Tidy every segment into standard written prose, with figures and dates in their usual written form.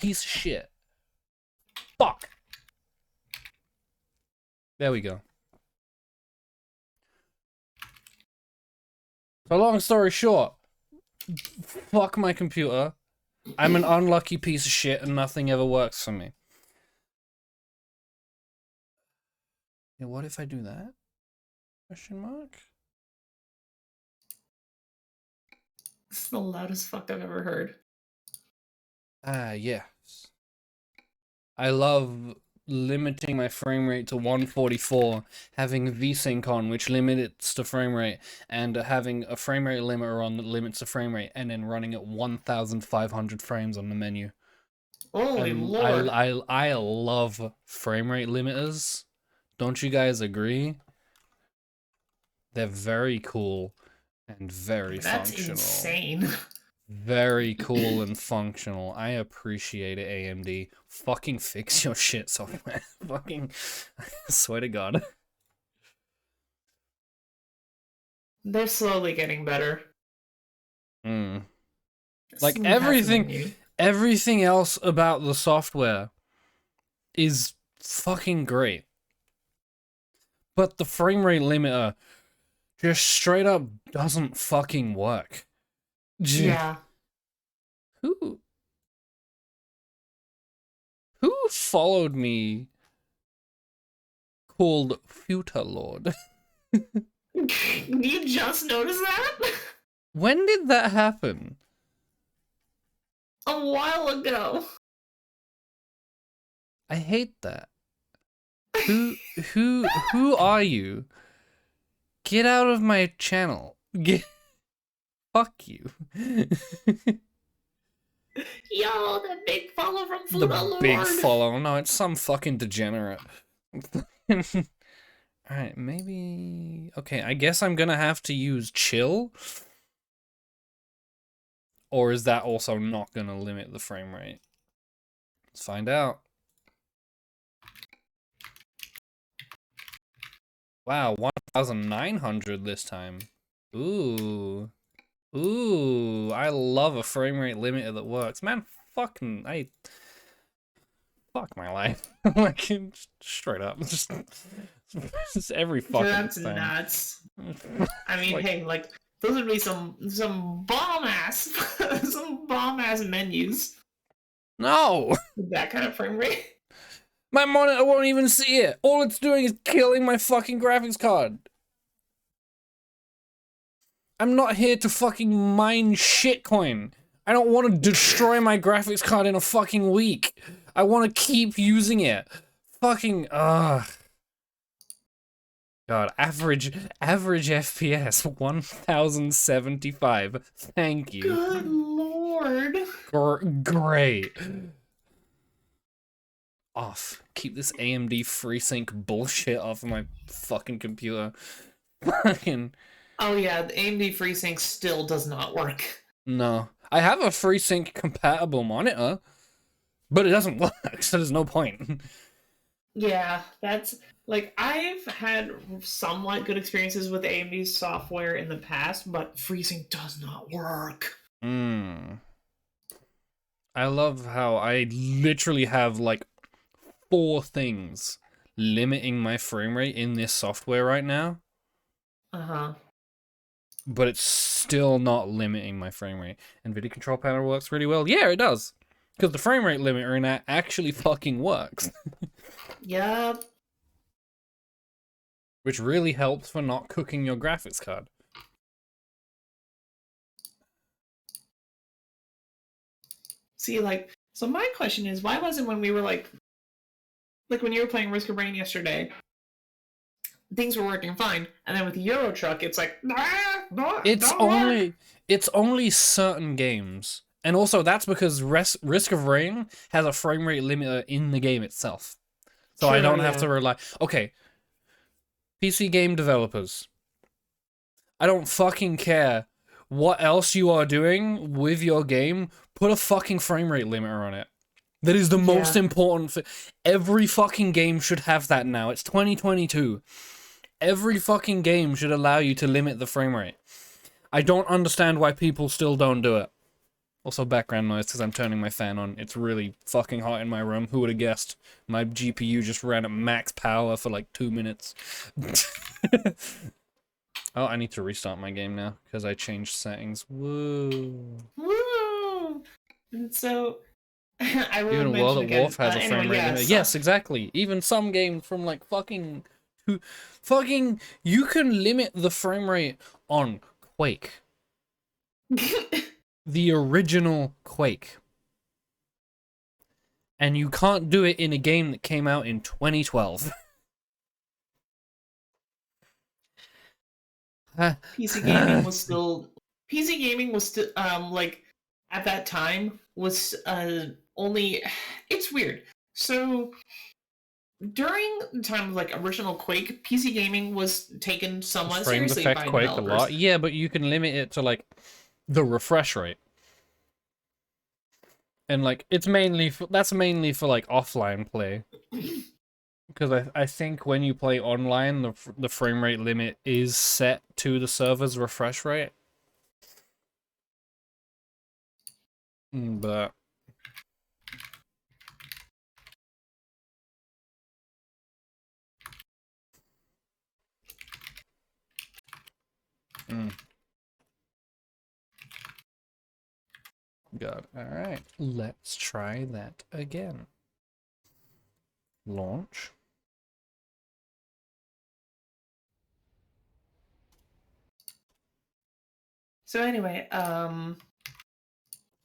Piece of shit. Fuck. There we go. So long story short, fuck my computer. I'm an unlucky piece of shit and nothing ever works for me. Yeah, what if I do that? Question mark? This is the loudest fuck I've ever heard. Yes. I love limiting my frame rate to 144, having VSync on, which limits the frame rate, and having a frame rate limiter on that limits the frame rate, and then running at 1,500 frames on the menu. Holy lord. I love frame rate limiters. Don't you guys agree? They're very cool and very That's functional. insane. Very cool and functional. I appreciate it, AMD. Fucking fix your shit software. Fucking, I swear to God. They're slowly getting better. Like everything else about the software is fucking great. But the frame rate limiter just straight up doesn't fucking work. Yeah. Who followed me called Future Lord? You just noticed that? When did that happen? A while ago. I hate that. Who are you? Get out of my channel. Fuck you. Yo, that big follow from The Future Lord. big follow. No, it's some fucking degenerate. Alright, maybe... Okay, I guess I'm gonna have to use chill. Or is that also not gonna limit the frame rate? Let's find out. Wow, 1,900 this time. Ooh. Ooh, I love a frame rate limiter that works. Man, fucking, fuck my life. Like, straight up. Just every fucking That's time. nuts. I mean, Like, hey, like, those would be some bomb-ass, some bomb-ass menus. no! With that kind of frame rate. My monitor won't even see it. All it's doing is killing my fucking graphics card. I'm not here to fucking mine shitcoin. I don't want to destroy my graphics card in a fucking week. I want to keep using it. Fucking, God, average FPS, 1,075. Thank you. Good lord. Great. Off. Keep this AMD FreeSync bullshit off of my fucking computer. Fucking... Oh yeah, the AMD FreeSync still does not work. No. I have a FreeSync compatible monitor, but it doesn't work, so there's no point. Yeah, that's... Like, I've had somewhat good experiences with AMD's software in the past, but FreeSync does not work. I love how I literally have, like, 4 things limiting my frame rate in this software right now. Uh-huh. But it's still not limiting my frame rate. Nvidia control panel works really well. Yeah, it does. Because the frame rate limiter in that actually fucking works. Yep. Which really helps for not cooking your graphics card. See, like, so my question is, why wasn't when we were like when you were playing Risk of Rain yesterday, things were working fine, and then with Euro Truck, it's like, it's only certain games, and also that's because Risk of Rain has a frame rate limiter in the game itself, so I don't have to rely. Okay, PC game developers, I don't fucking care what else you are doing with your game. Put a fucking frame rate limiter on it. That is the most important. Every fucking game should have that now. It's 2022. Every fucking game should allow you to limit the frame rate. I don't understand why people still don't do it. Also background noise because I'm turning my fan on. It's really fucking hot in my room. Who would have guessed? My GPU just ran at max power for like 2 minutes. Oh, I need to restart my game now because I changed settings. Woo. Woo! And so, I will Even mention World at again. Warf has a Anyway, frame rate limit. Yes, exactly. Even some games from like fucking you can limit the frame rate on Quake. The original Quake. And you can't do it in a game that came out in 2012. PC gaming was still like at that time was only it's weird. So during the time of like original Quake, PC gaming was taken somewhat Frames seriously affect by Quake developers. a lot. Yeah, but you can limit it to like the refresh rate. And like it's mainly that's mainly for like offline play. Because I think when you play online, the frame rate limit is set to the server's refresh rate. But God, alright. Let's try that again. Launch. So anyway,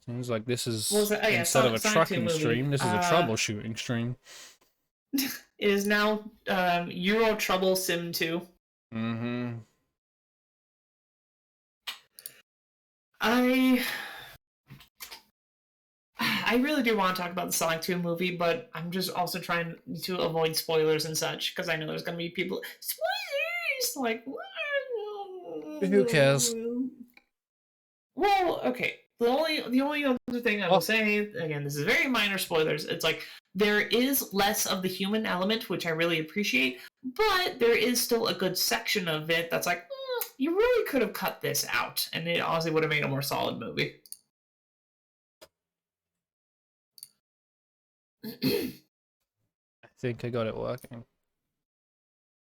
Seems like this is yeah, instead of a Sonic 2 trucking movie. stream, this is a troubleshooting stream. It is now Euro Trouble Sim 2. Mm-hmm. I really do want to talk about the Sonic 2 movie, but I'm just also trying to avoid spoilers and such because I know there's going to be people spoilers like Who cares? Well, okay. The only other thing I will say, again, this is very minor spoilers. It's like there is less of the human element, which I really appreciate, but there is still a good section of it that's like, you really could have cut this out, and it honestly would have made a more solid movie. I think I got it working.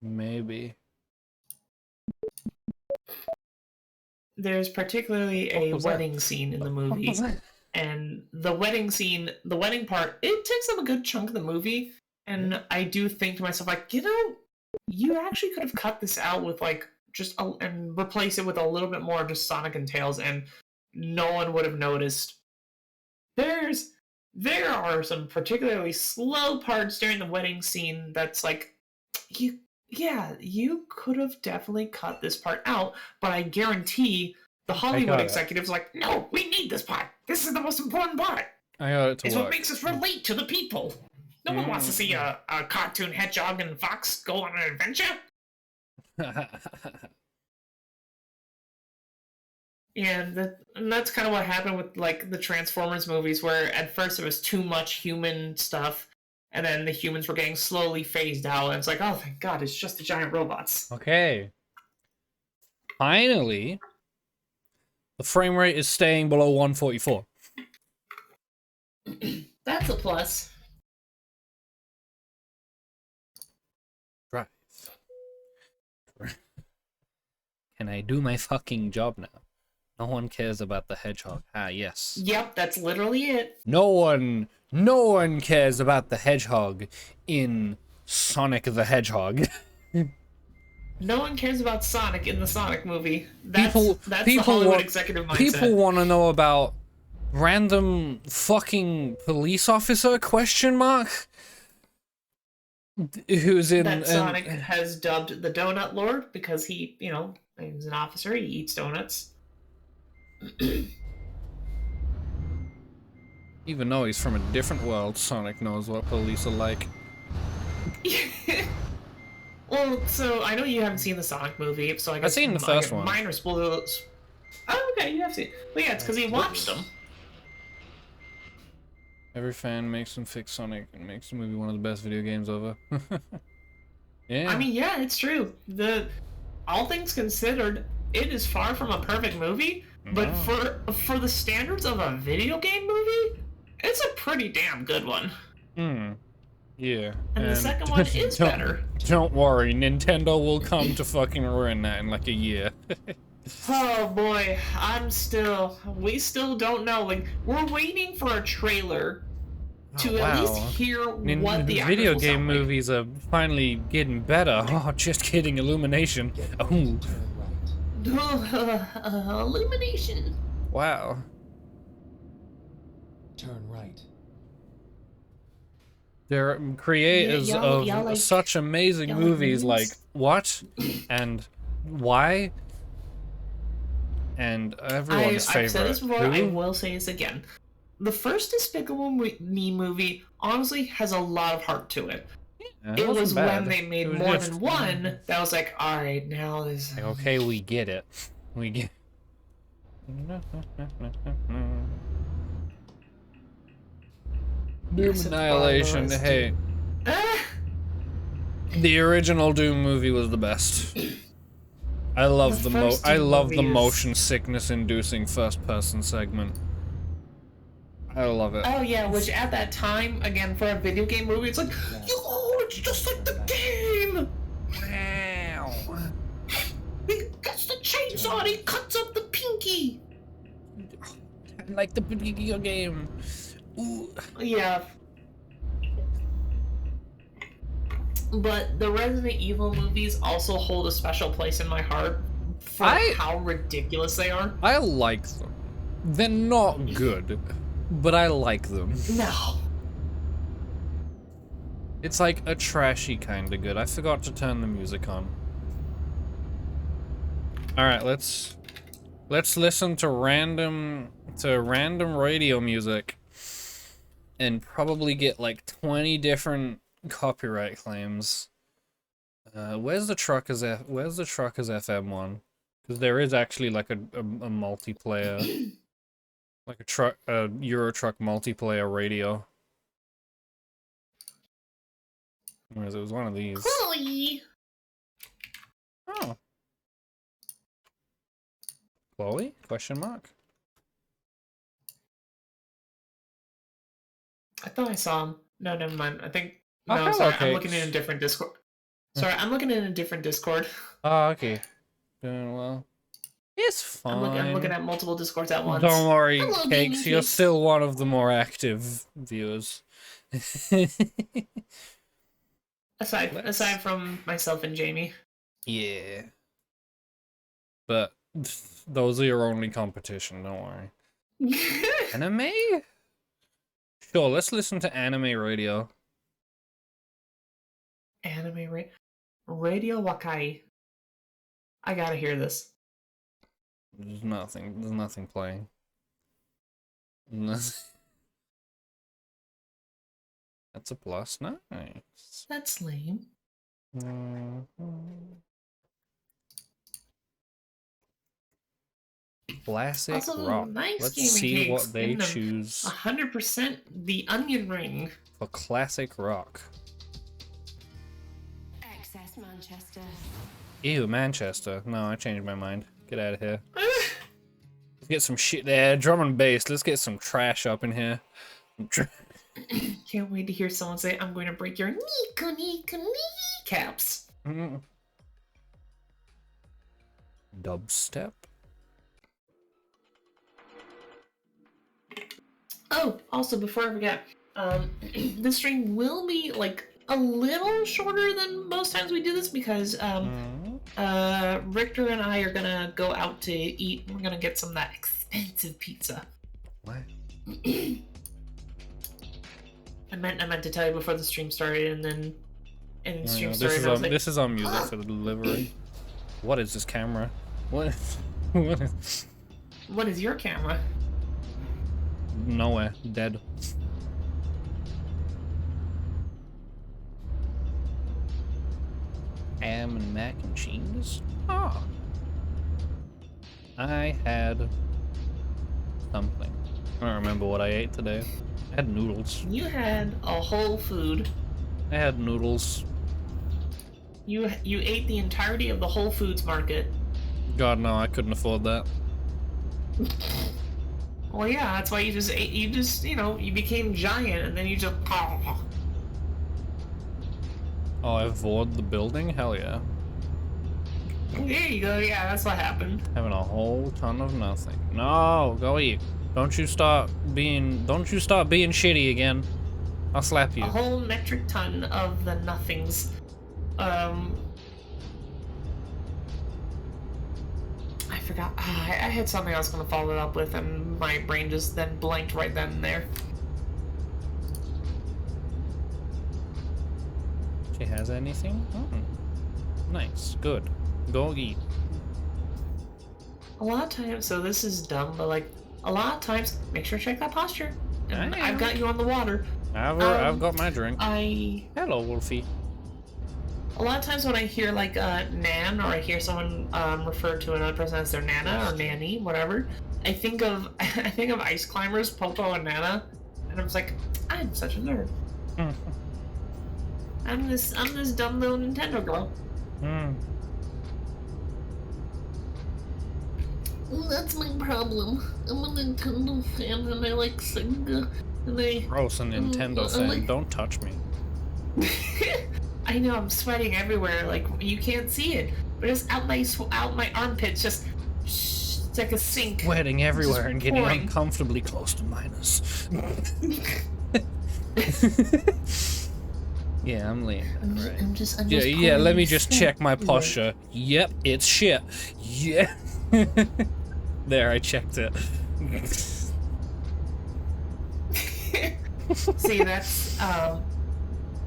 Maybe. There's particularly a wedding scene in the movie. And the wedding part, it takes up a good chunk of the movie. And I do think to myself, like, you actually could have cut this out with, like, and replace it with a little bit more of just Sonic and Tails, and no one would have noticed. There are some particularly slow parts during the wedding scene that's like, you could have definitely cut this part out, but I guarantee the Hollywood executives are like, no, we need this part. This is the most important part. I got it to it's work. What makes us relate to the people. No one wants to see a cartoon hedgehog and fox go on an adventure. And that's kind of what happened with like the Transformers movies, where at first it was too much human stuff, and then the humans were getting slowly phased out, and it's like, oh, thank God, it's just the giant robots. Okay. Finally, the frame rate is staying below 144. That's a plus. Right. Can I do my fucking job now? No one cares about the hedgehog. Ah, yes. Yep, that's literally it. No one cares about the hedgehog in Sonic the Hedgehog. No one cares about Sonic in the Sonic movie. That's the Hollywood executive mindset. People want to know about random fucking police officer ? Who's in that Sonic has dubbed the Donut Lord because he, he's an officer. He eats donuts. Even though he's from a different world, Sonic knows what police are like. Well, so I know you haven't seen the Sonic movie, so I guess I've seen the first one. Minor spoilers. Oh, okay, you have seen. But yeah, it's because he watched them. Every fan makes him fix Sonic and makes the movie one of the best video games ever. Yeah. I mean, yeah, it's true. All things considered, it is far from a perfect movie, But No. for the standards of a video game movie, it's a pretty damn good one. Yeah. And the second one is better. Don't worry, Nintendo will come to fucking ruin that in like a year. Oh boy, we still don't know. Like, we're waiting for a trailer to at least hear what the video game like. movies are finally getting better. Oh, just kidding, Illumination. Oh. Illumination. Wow. Turn right. They're creators of like, such amazing movies like What? And Why? And everyone's favorite. I've said this before, I will say this again. The first Despicable Me movie honestly has a lot of heart to it. Yeah, it was bad. when they made more than one that was like, alright, now this... Like, okay, we get it. We get... Doom Annihilation, hey. The original Doom movie was the best. I love the motion sickness inducing first person segment. I love it. Oh yeah, which at that time, again, for a video game movie, it's like, oh, it's just like the game! Wow. He gets the chainsaw and he cuts up the pinky! Like the video game. Ooh. Yeah. But the Resident Evil movies also hold a special place in my heart for how ridiculous they are. I like them. They're not good, but I like them. No. It's like a trashy kind of good. I forgot to turn the music on. All right, let's listen to random radio music and probably get like 20 different copyright claims. Where's the Truckers FM one? Because there is actually like a multiplayer, like a Euro Truck multiplayer radio. Whereas it was one of these. Chloe. Oh. Chloe? Question mark. I thought I saw him. No, never mind. I think. Oh, no, sorry. okay. I'm looking in a different Discord. Sorry, I'm looking in a different Discord. Oh, okay. Doing well. It's fine. I'm looking at multiple Discords at once. Don't worry, Hello, Cakes. You're still one of the more active viewers. aside from myself and Jamie. Yeah. But those are your only competition, don't worry. Anime? Sure, let's listen to anime radio. Anime Radio Wakai. I gotta hear this. There's nothing playing. That's a plus, nice. That's lame. Classic also, rock. Nice Let's gaming see cakes what they in the choose 100% the onion ring. for classic rock. Excess Manchester. Ew, Manchester. No, I changed my mind. Get out of here. Let's get some shit there. Drum and bass. Let's get some trash up in here. Can't wait to hear someone say, I'm going to break your kneecaps. Dubstep. Oh, also, before I forget, this stream will be, like, a little shorter than most times we do this because, Richter and I are gonna go out to eat. We're gonna get some of that expensive pizza. What? I meant to tell you before the stream started, and then the stream this started. this is on music for the delivery. What is this camera? What? What is your camera? Nowhere. Dead. Ham and mac and cheese? Ah. I had something. I don't remember what I ate today. I had noodles. You had a whole food. I had noodles. You ate the entirety of the Whole Foods market. God no, I couldn't afford that. Well, yeah, that's why you just ate. You just, you became giant, and then you just. Oh, I avoid the building? Hell yeah. There you go. Yeah, that's what happened. Having a whole ton of nothing. No, go eat. Don't you start being shitty again. I'll slap you. A whole metric ton of the nothings. I forgot. I had something I was going to follow it up with, and my brain just then blanked right then and there. She has anything? Oh. Nice. Good. Go eat. A lot of times, so this is dumb, but like, a lot of times, make sure to check that posture. And I've got you on the water. I've got my drink. Hello, Wolfie. A lot of times when I hear like Nan, or I hear someone refer to another person as their Nana or Nanny, whatever, I think of Ice Climbers, Popo and Nana, and I'm just like, I'm such a nerd. I'm this dumb little Nintendo girl. That's my problem. I'm a Nintendo fan and I like Sega. And Gross, a Nintendo fan. Don't touch me. I know, I'm sweating everywhere. Like, you can't see it, but it's out my armpits. Just it's like a sink. Sweating everywhere and getting uncomfortably close to minus. Yeah, I'm laying down, right? I'm just yeah. Let me just check my posture. Yep, it's shit. Yeah. There, I checked it. See,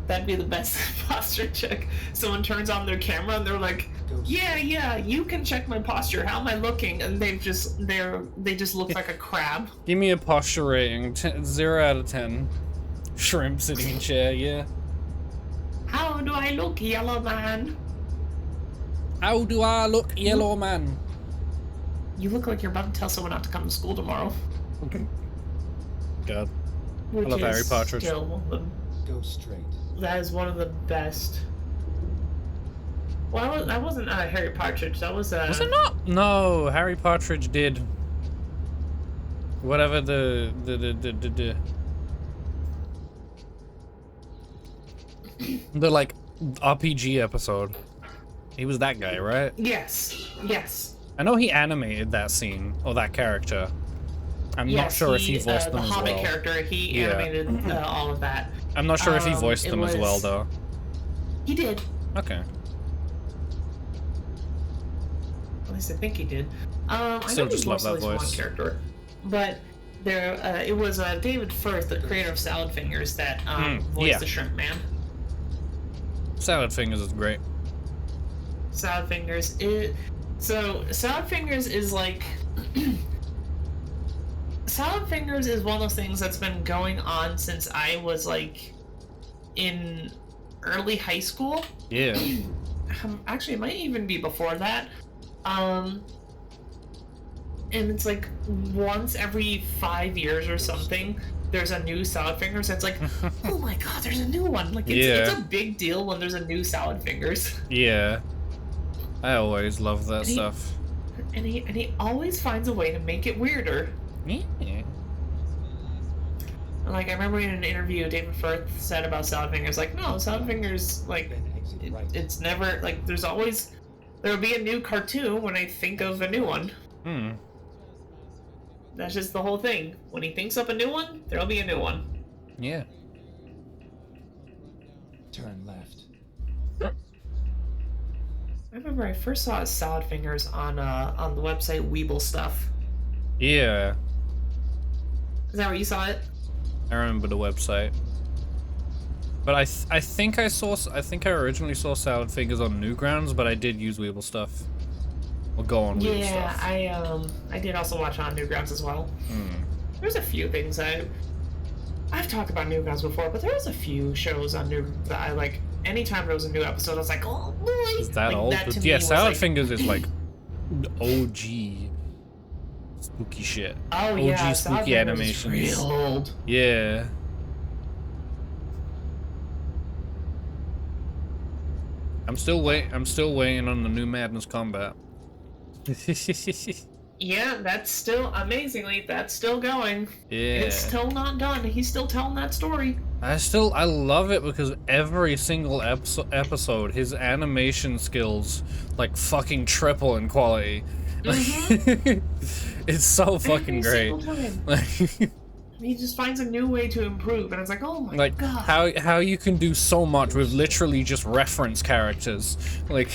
that'd be the best posture check. Someone turns on their camera and they're like, yeah, you can check my posture. How am I looking? And they just look like a crab. Give me a posture rating. 0 out of 10. Shrimp sitting in chair, yeah. How do I look, yellow man? How do I look, yellow man? You look like you're about to tell someone not to come to school tomorrow. God. I love Harry Partridge. Go straight. That is one of the best. Well, that wasn't Harry Partridge. That was Was it not? No, Harry Partridge did. Whatever the like RPG episode. He was that guy, right? Yes. I know he animated that scene or that character. I'm not sure if he voiced them as well. The Hobbit character, he animated all of that. I'm not sure if he voiced them as well, though. He did. Okay. At least I think he did. Still just love that voice. One character, but there, it was David Firth, the creator of Salad Fingers, that voiced the Shrimp Man. Salad Fingers is great. Salad Fingers is like. Salad Fingers is one of those things that's been going on since I was like in early high school. Yeah. Actually, it might even be before that. And it's like once every 5 years or something, there's a new Salad Fingers. It's like, oh my god, there's a new one. Like it's a big deal when there's a new Salad Fingers. Yeah. I always love that stuff. And he always finds a way to make it weirder. Yeah. Like, I remember in an interview, David Firth said about Salad Fingers, like, no, Salad Fingers, like, it's never, like, there'll be a new cartoon when I think of a new one. That's just the whole thing. When he thinks up a new one, there'll be a new one. Yeah. Turn left. I remember I first saw Salad Fingers on the website Weeble Stuff. Yeah. Is that where you saw it? I remember the website. But I think I originally saw Salad Fingers on Newgrounds, but I did use Weeble Stuff. We'll go on Weeble Stuff. Yeah, I did also watch on Newgrounds as well. There's a few things I've talked about Newgrounds before, but there was a few shows on Newgrounds that I like. Anytime there was a new episode, I was like, oh boy! Is that like, old? That Yeah, Salad Fingers is like OG spooky shit. Oh OG yeah, spooky animations. Real old. Yeah. I'm still waiting on the new Madness Combat. Yeah, that's still amazingly. That's still going. Yeah. It's still not done. He's still telling that story. I love it because every single episode, his animation skills like fucking triple in quality. It's so fucking great. Like, he just finds a new way to improve, and it's like, oh my god. How you can do so much with literally just reference characters. Like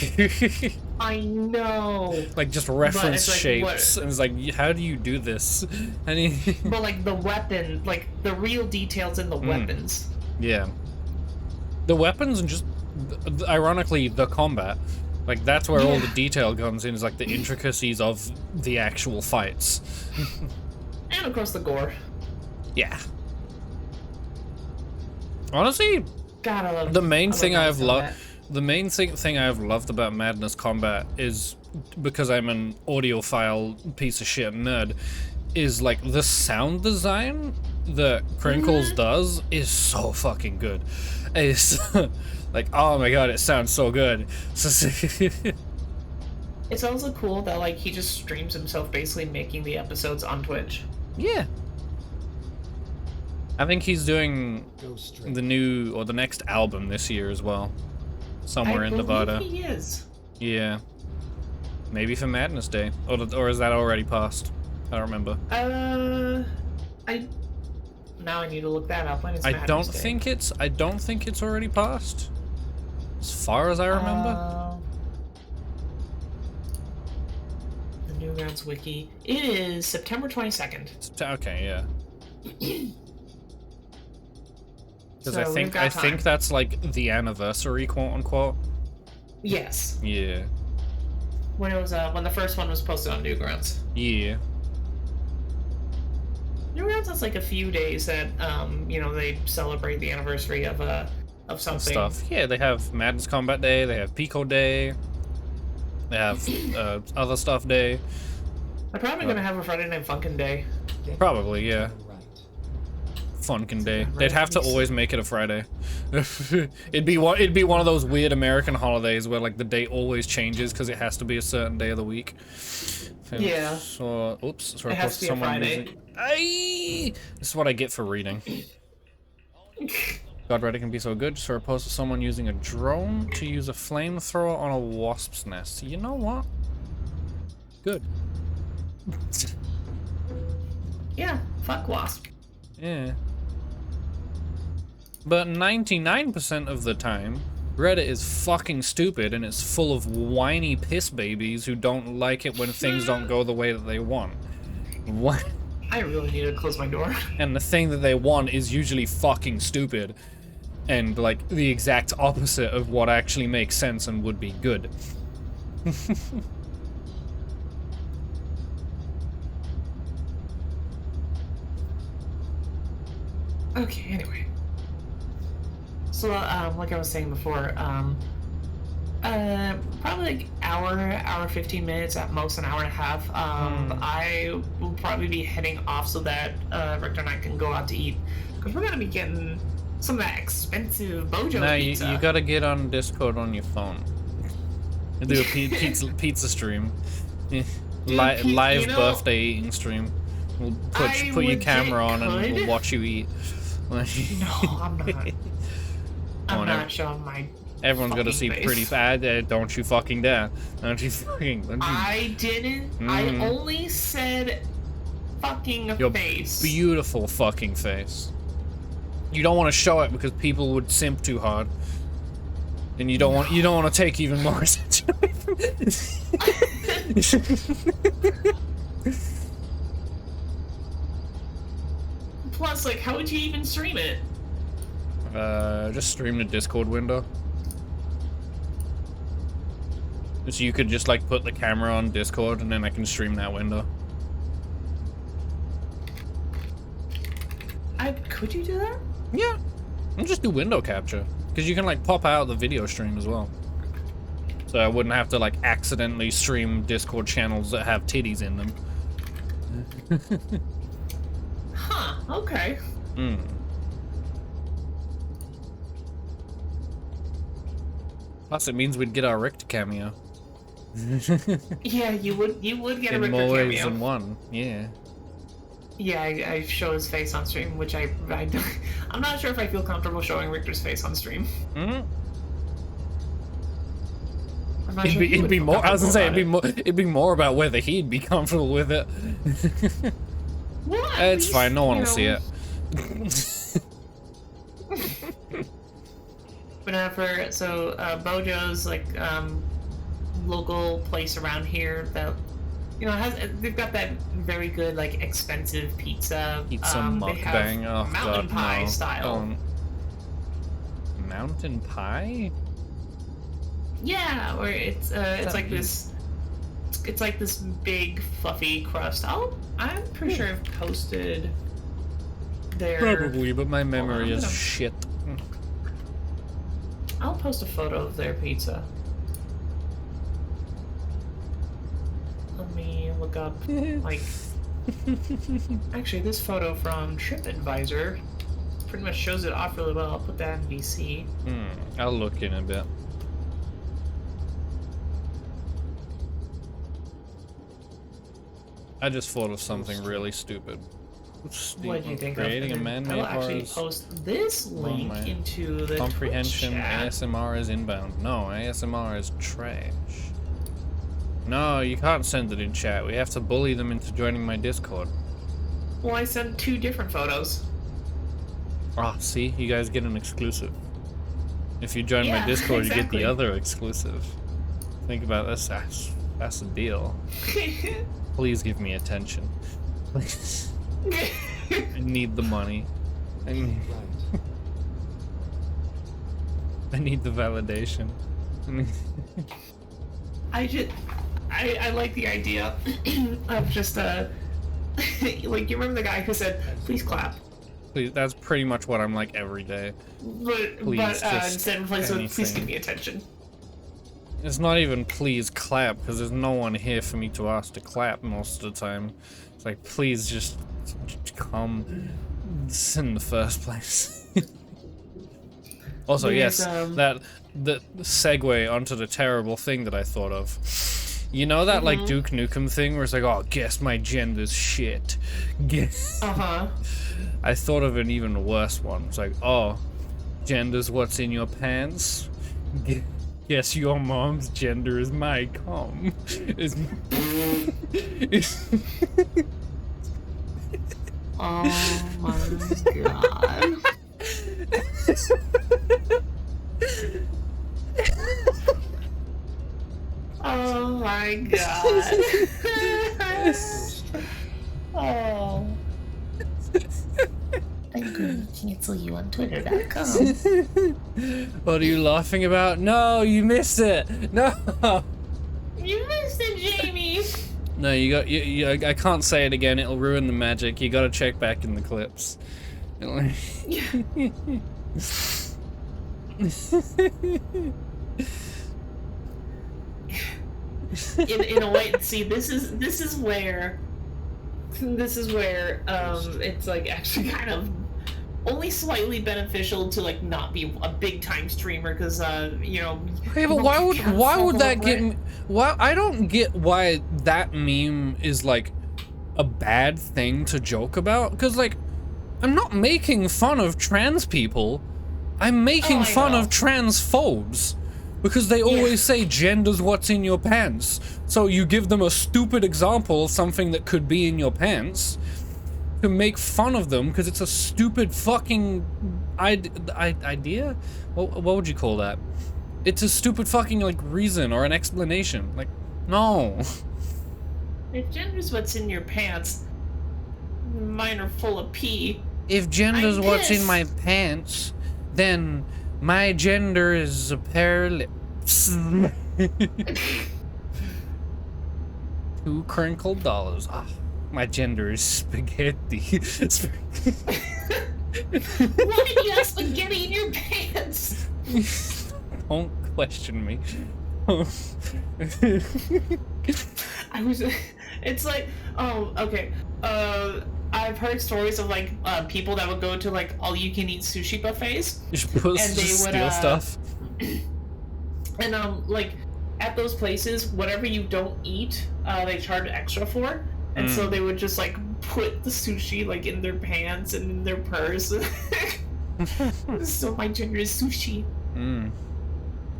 I know. Like just reference like, shapes. And it's like, how do you do this? But like the weapon, like the real details in the weapons. Yeah. The weapons and just ironically the combat. Like that's where all the detail comes in, is like the intricacies of the actual fights. And of course the gore. Yeah. Honestly, God, I love the main thing I've loved, the main thing I've loved about Madness Combat is, because I'm an audiophile piece of shit nerd, is like the sound design that Crinkles does is so fucking good. It's like, oh my god, it sounds so good. It's also cool that like he just streams himself basically making the episodes on Twitch. Yeah. I think he's doing the new or the next album this year as well. Somewhere in Nevada. He is. Yeah. Maybe for Madness Day. Or is that already passed? I don't remember. Now I need to look that up. When is I Madness don't Day? think it's already passed. As far as I remember. The Newgrounds Wiki. It is September 22nd. Okay, yeah. Because So I think that's like the anniversary, quote unquote. Yes. Yeah. When it was when the first one was posted on Newgrounds. Yeah. Newgrounds has like a few days that you know, they celebrate the anniversary of something. Stuff. Yeah, they have Madness Combat Day, they have Pico Day, they have other stuff day. They're probably gonna have a Friday Night Funkin' Day. Probably, yeah. Funkin' Day. They'd have to always make it a Friday. it'd be one of those weird American holidays where like the date always changes because it has to be a certain day of the week. Yeah. So, oops. So it has to be a Friday. This is what I get for reading. God, Reddit can be so good. So, opposed to someone using a drone to use a flamethrower on a wasp's nest. You know what? Good. Yeah. Fuck wasp. Yeah. But 99% of the time, Reddit is fucking stupid and it's full of whiny piss babies who don't like it when things don't go the way that they want. What? I really need to close my door. And the thing that they want is usually fucking stupid. And like the exact opposite of what actually makes sense and would be good. Okay, anyway. So, like I was saying before, probably like hour 15 minutes, at most an hour and a half. I will probably be heading off so that Richter and I can go out to eat. Because we're going to be getting some of that expensive Bojo pizza. You gotta get on Discord on your phone. And do a pizza stream. Live birthday eating stream. We'll put your camera on and we'll watch you eat. No, I'm not. I'm not showing my. Everyone's gonna see face. pretty bad. Don't you fucking dare! Don't you fucking. Don't you... I didn't. I only said fucking Your face. Beautiful fucking face. You don't want to show it because people would simp too hard, and you don't want to take even more attention away from it. Plus, like, how would you even stream it? Just stream the Discord window. So you could just like put the camera on Discord and then I can stream that window. Could you do that? Yeah. And just do window capture. Because you can like pop out the video stream as well. So I wouldn't have to like accidentally stream Discord channels that have titties in them. Huh, okay. Plus it means we'd get our Richter cameo. Yeah, you would get a In Richter more ways cameo. than one, yeah. Yeah, I show his face on stream, which I don't, I'm not sure if I feel comfortable showing Richter's face on stream. Mm? I'm not sure It'd be more. I was gonna say about it'd be more about whether he'd be comfortable with it. Well, at It's least, fine. No one you will see know. it. But Bojo's like local place around here that they've got that very good like expensive pizza. Pizza They have mukbang. Oh mountain god, pie no. style. Mountain pie? Yeah, where it's like this. It's like this big fluffy crust. I'm pretty sure I've posted their. Probably, but my memory is shit. I'll post a photo of their pizza. Let me look up, like... Actually, this photo from TripAdvisor pretty much shows it off really well. I'll put that in VC. I'll look in a bit. I just thought of something really stupid. What do you think Creating of? a man-made I'll actually horse. post this link my into the Comprehension. Twitch chat. ASMR is inbound. No, ASMR is trash. No, you can't send it in chat. We have to bully them into joining my Discord. Well, I sent 2 different photos. Ah, see? You guys get an exclusive. If you join my Discord, you get the other exclusive. Think about this. That's the deal. Please give me attention. Please. I need the money. I need the validation. I like the idea of just like, you remember the guy who said, "Please clap." Please, that's pretty much what I'm like every day. But Please, instead replace it with, "Please anything. give me attention." It's not even please clap, because there's no one here for me to ask to clap most of the time. It's like, please just come in the first place. Also, There's, yes, the segue onto the terrible thing that I thought of. You know that like Duke Nukem thing where it's like, oh, guess my gender's shit. I thought of an even worse one. It's like, oh, gender's what's in your pants. Guess your mom's gender is my cum. Oh my god. Oh my god. Oh. I'm going to cancel you on Twitter.com. What are you laughing about? No, you missed it. No. You missed it, Jamie. No, I can't say it again. It'll ruin the magic. You gotta check back in the clips. in a way, see, this is where it's like actually kind of only slightly beneficial to like not be a big time streamer, because Hey, but why would that get me? Why I don't get why that meme is like a bad thing to joke about, because like I'm not making fun of trans people. I'm making fun of transphobes. Because they always say gender's what's in your pants. So you give them a stupid example of something that could be in your pants to make fun of them because it's a stupid fucking idea? What would you call that? It's a stupid fucking like reason or an explanation. Like, no. If gender's what's in your pants, mine are full of pee. If gender's what's in my pants, then my gender is a pair of lips. 2 crinkled dollars. Ah, my gender is spaghetti. Why do you have spaghetti in your pants? Don't question me. It's like, oh, okay. I've heard stories of like people that would go to like all-you-can-eat sushi buffets, You should and they would steal stuff. and like at those places, whatever you don't eat, they charge extra for. And so they would just like put the sushi like in their pants and in their purse. So my gender is sushi.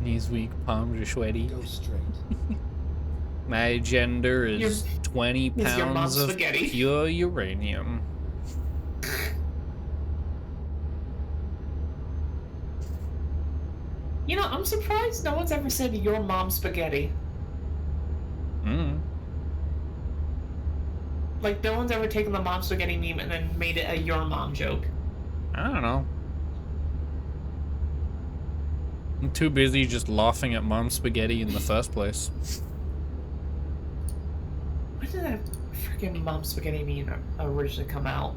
Knees weak, palms are sweaty. Go straight. My gender is 20 pounds of spaghetti. pure uranium. You know, I'm surprised no one's ever said your mom's spaghetti. Like, no one's ever taken the mom spaghetti meme and then made it a your mom joke. I don't know. I'm too busy just laughing at mom spaghetti in the first place. When did that freaking mom spaghetti meme originally come out?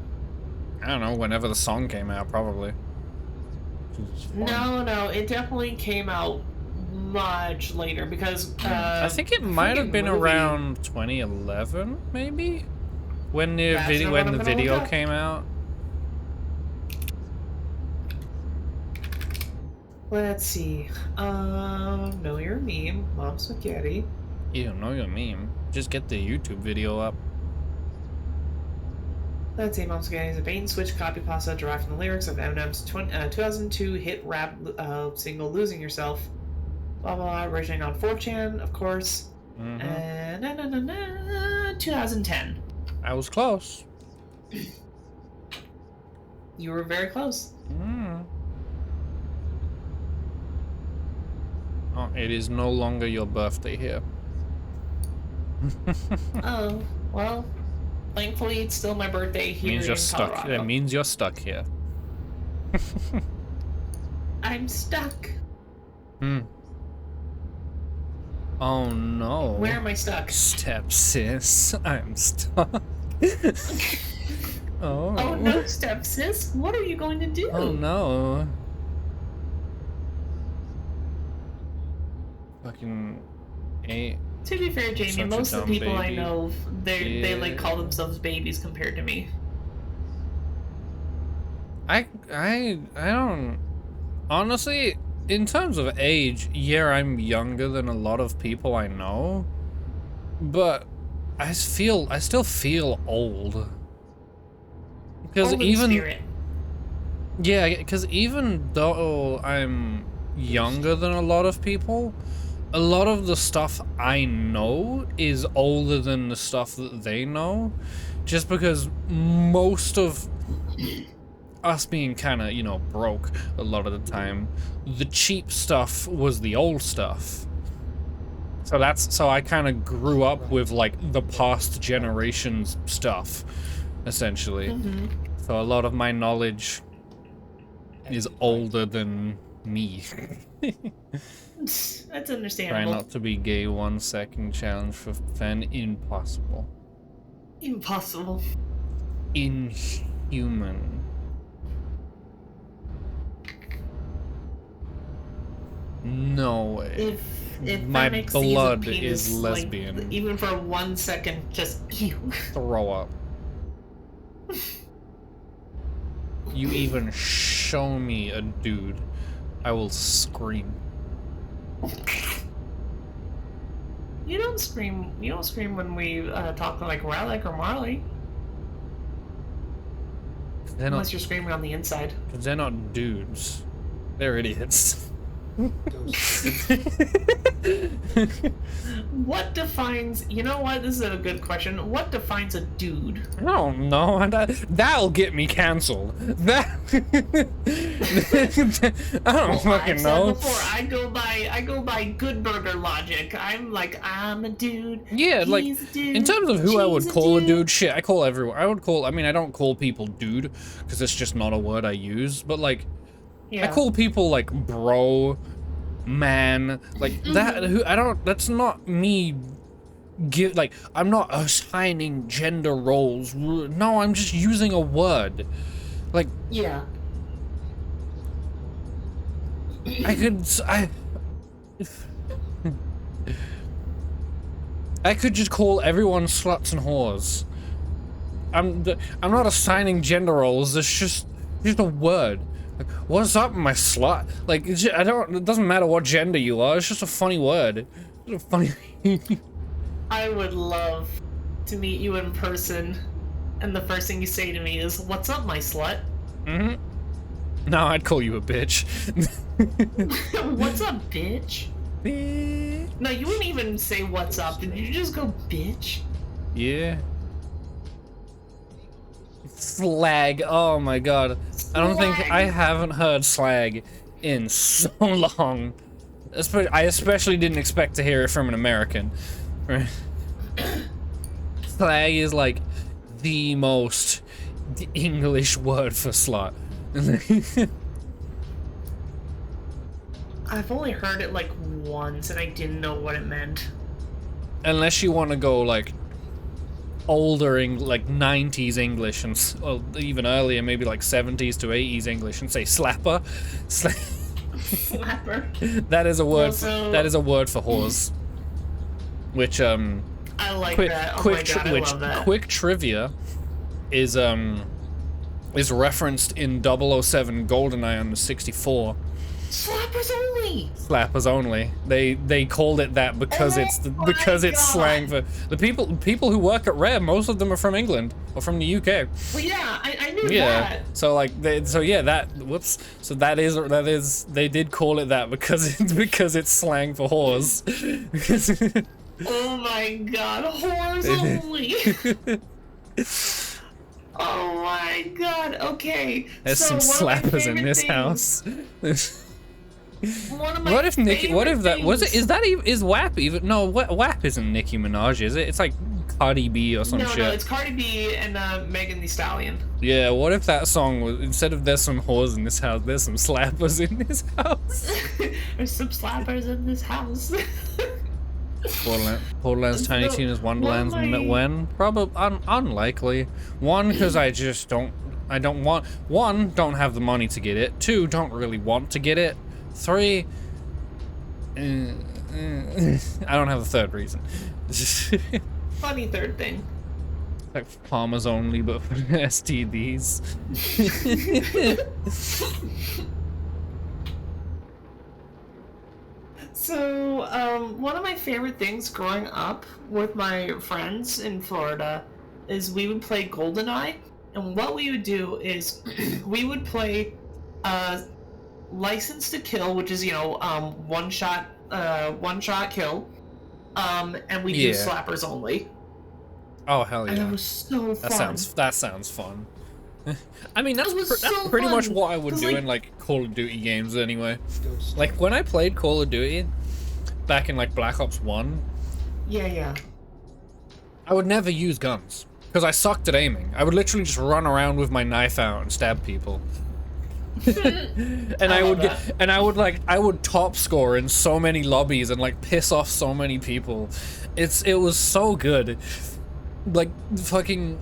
I don't know, whenever the song came out, probably. No, it definitely came out much later because I think it might have been around 2011, maybe, when the video came out. Let's see. Know your meme, mom spaghetti. You don't know your meme. Just get the YouTube video up. Let's see, Mom Spaghetti is a bait and switch copy pasta derived from the lyrics of Eminem's 2002 hit rap single "Losing Yourself." Blah blah blah. Originating on 4chan, of course. 2010. I was close. You were very close. Oh, it is no longer your birthday here. Oh, well. Thankfully, it's still my birthday here Means you're in stuck. Colorado. It means you're stuck here. I'm stuck. Oh no. Where am I stuck? Step sis, I'm stuck. Oh. Oh no, step sis. What are you going to do? Oh no. Fucking A. To be fair, Jamie, Such a most of dumb the people I baby. know, they like call themselves babies compared to me. I don't honestly, in terms of age, yeah, I'm younger than a lot of people I know, but I still feel old. Because Old in even spirit. yeah, because even though I'm younger than a lot of people, a lot of the stuff I know is older than the stuff that they know, just because most of us being kind of, you know, broke a lot of the time, the cheap stuff was the old stuff. So I kind of grew up with like the past generation's stuff, essentially. So a lot of my knowledge is older than me. That's understandable. Try not to be gay 1 second challenge for Fen. Impossible. Impossible. Inhuman. No way. If My that makes the use of blood penis, is lesbian. like, even for 1 second, just ew. Throw up. You even show me a dude, I will scream. You don't scream. You don't scream when we talk like Rallick or Marley. Unless you're screaming on the inside. Because they're not dudes. They're idiots. Go straight. What defines... You know what? This is a good question. What defines a dude? I don't know. That'll get me canceled. That I don't fucking I've know. said before, I go by Good Burger logic. I'm like, I'm a dude. Yeah, like he's a dude, in terms of who I would she's call a dude, shit, I call everyone. I mean, I don't call people dude because it's just not a word I use. But like, Yeah. I call people like bro, man, like that. Who I don't. That's not me. Like, I'm not assigning gender roles. No, I'm just using a word. Like, Yeah. I could just call everyone sluts and whores. I'm not assigning gender roles. It's just a word. Like, what's up, my slut? Like, it doesn't matter what gender you are. It's just a funny word. What a funny. I would love to meet you in person, and the first thing you say to me is, "What's up, my slut?" Mm-hmm. No, I'd call you a bitch. What's up, bitch? Bitch. No, you wouldn't even say what's up. Did you just go, bitch? Yeah. Slag. Oh my god. I don't think I haven't heard slag in so long. I especially didn't expect to hear it from an American. Slag is like the most English word for slut. I've only heard it like once and I didn't know what it meant. Unless you want to go like older, like 90s English and or even earlier, maybe like 70s to 80s English, and say slapper. Slapper. That is a word. Also, that is a word for whores. Which I like that. Oh my god, I love that. Quick trivia is referenced in 007 GoldenEye on the 64. Slappers only. Slappers only. They called it that because it's slang for the people who work at Rare. Most of them are from England or from the UK. Well, yeah, I knew that. So like whoops. So that is they did call it that because it's slang for whores. Oh my god, whores only. Oh my god. Okay. There's some slappers in this house. What if Nicki? What if that was it? Is that even? Is WAP even? No, WAP isn't Nicki Minaj, is it? It's like Cardi B or some shit. No, it's Cardi B and Megan Thee Stallion. Yeah. What if that song was, instead of "There's some whores in this house," there's some slappers in this house? There's some slappers in this house. Borderlands, Tiny Tina's Wonderlands, when? Probably unlikely. One, because I don't want. One, don't have the money to get it. Two, don't really want to get it. Three, I don't have a third reason. Funny third thing. Like farmers only, but for STDs. So, one of my favorite things growing up with my friends in Florida is we would play GoldenEye, and what we would do is we would play License to Kill, which is one shot kill, and we do slappers only. Oh hell yeah! And it was so fun. That sounds fun. I mean, that's pretty much what I would do in like Call of Duty games anyway. Like when I played Call of Duty back in like Black Ops 1. Yeah. I would never use guns because I sucked at aiming. I would literally just run around with my knife out and stab people. And I would top score in so many lobbies and like piss off so many people. It was so good. Like fucking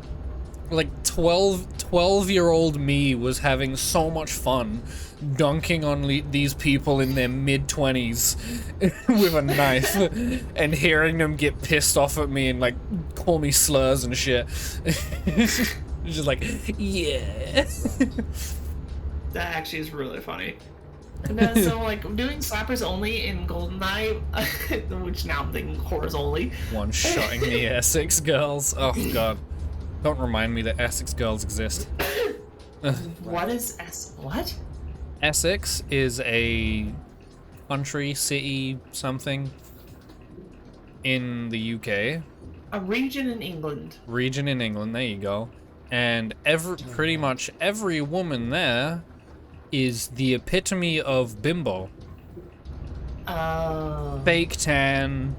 like 12-year-old me was having so much fun dunking on these people in their mid-20s with a knife and hearing them get pissed off at me and like call me slurs and shit. Just like, yeah. That actually is really funny. And so, like, doing slappers only in GoldenEye, which now I'm thinking whores only. One-shotting the Essex girls. Oh, God. Don't remind me that Essex girls exist. What is what? Essex is a country, city, something in the UK. A region in England. Region in England, there you go. And pretty much every woman there is the epitome of bimbo. Fake tan,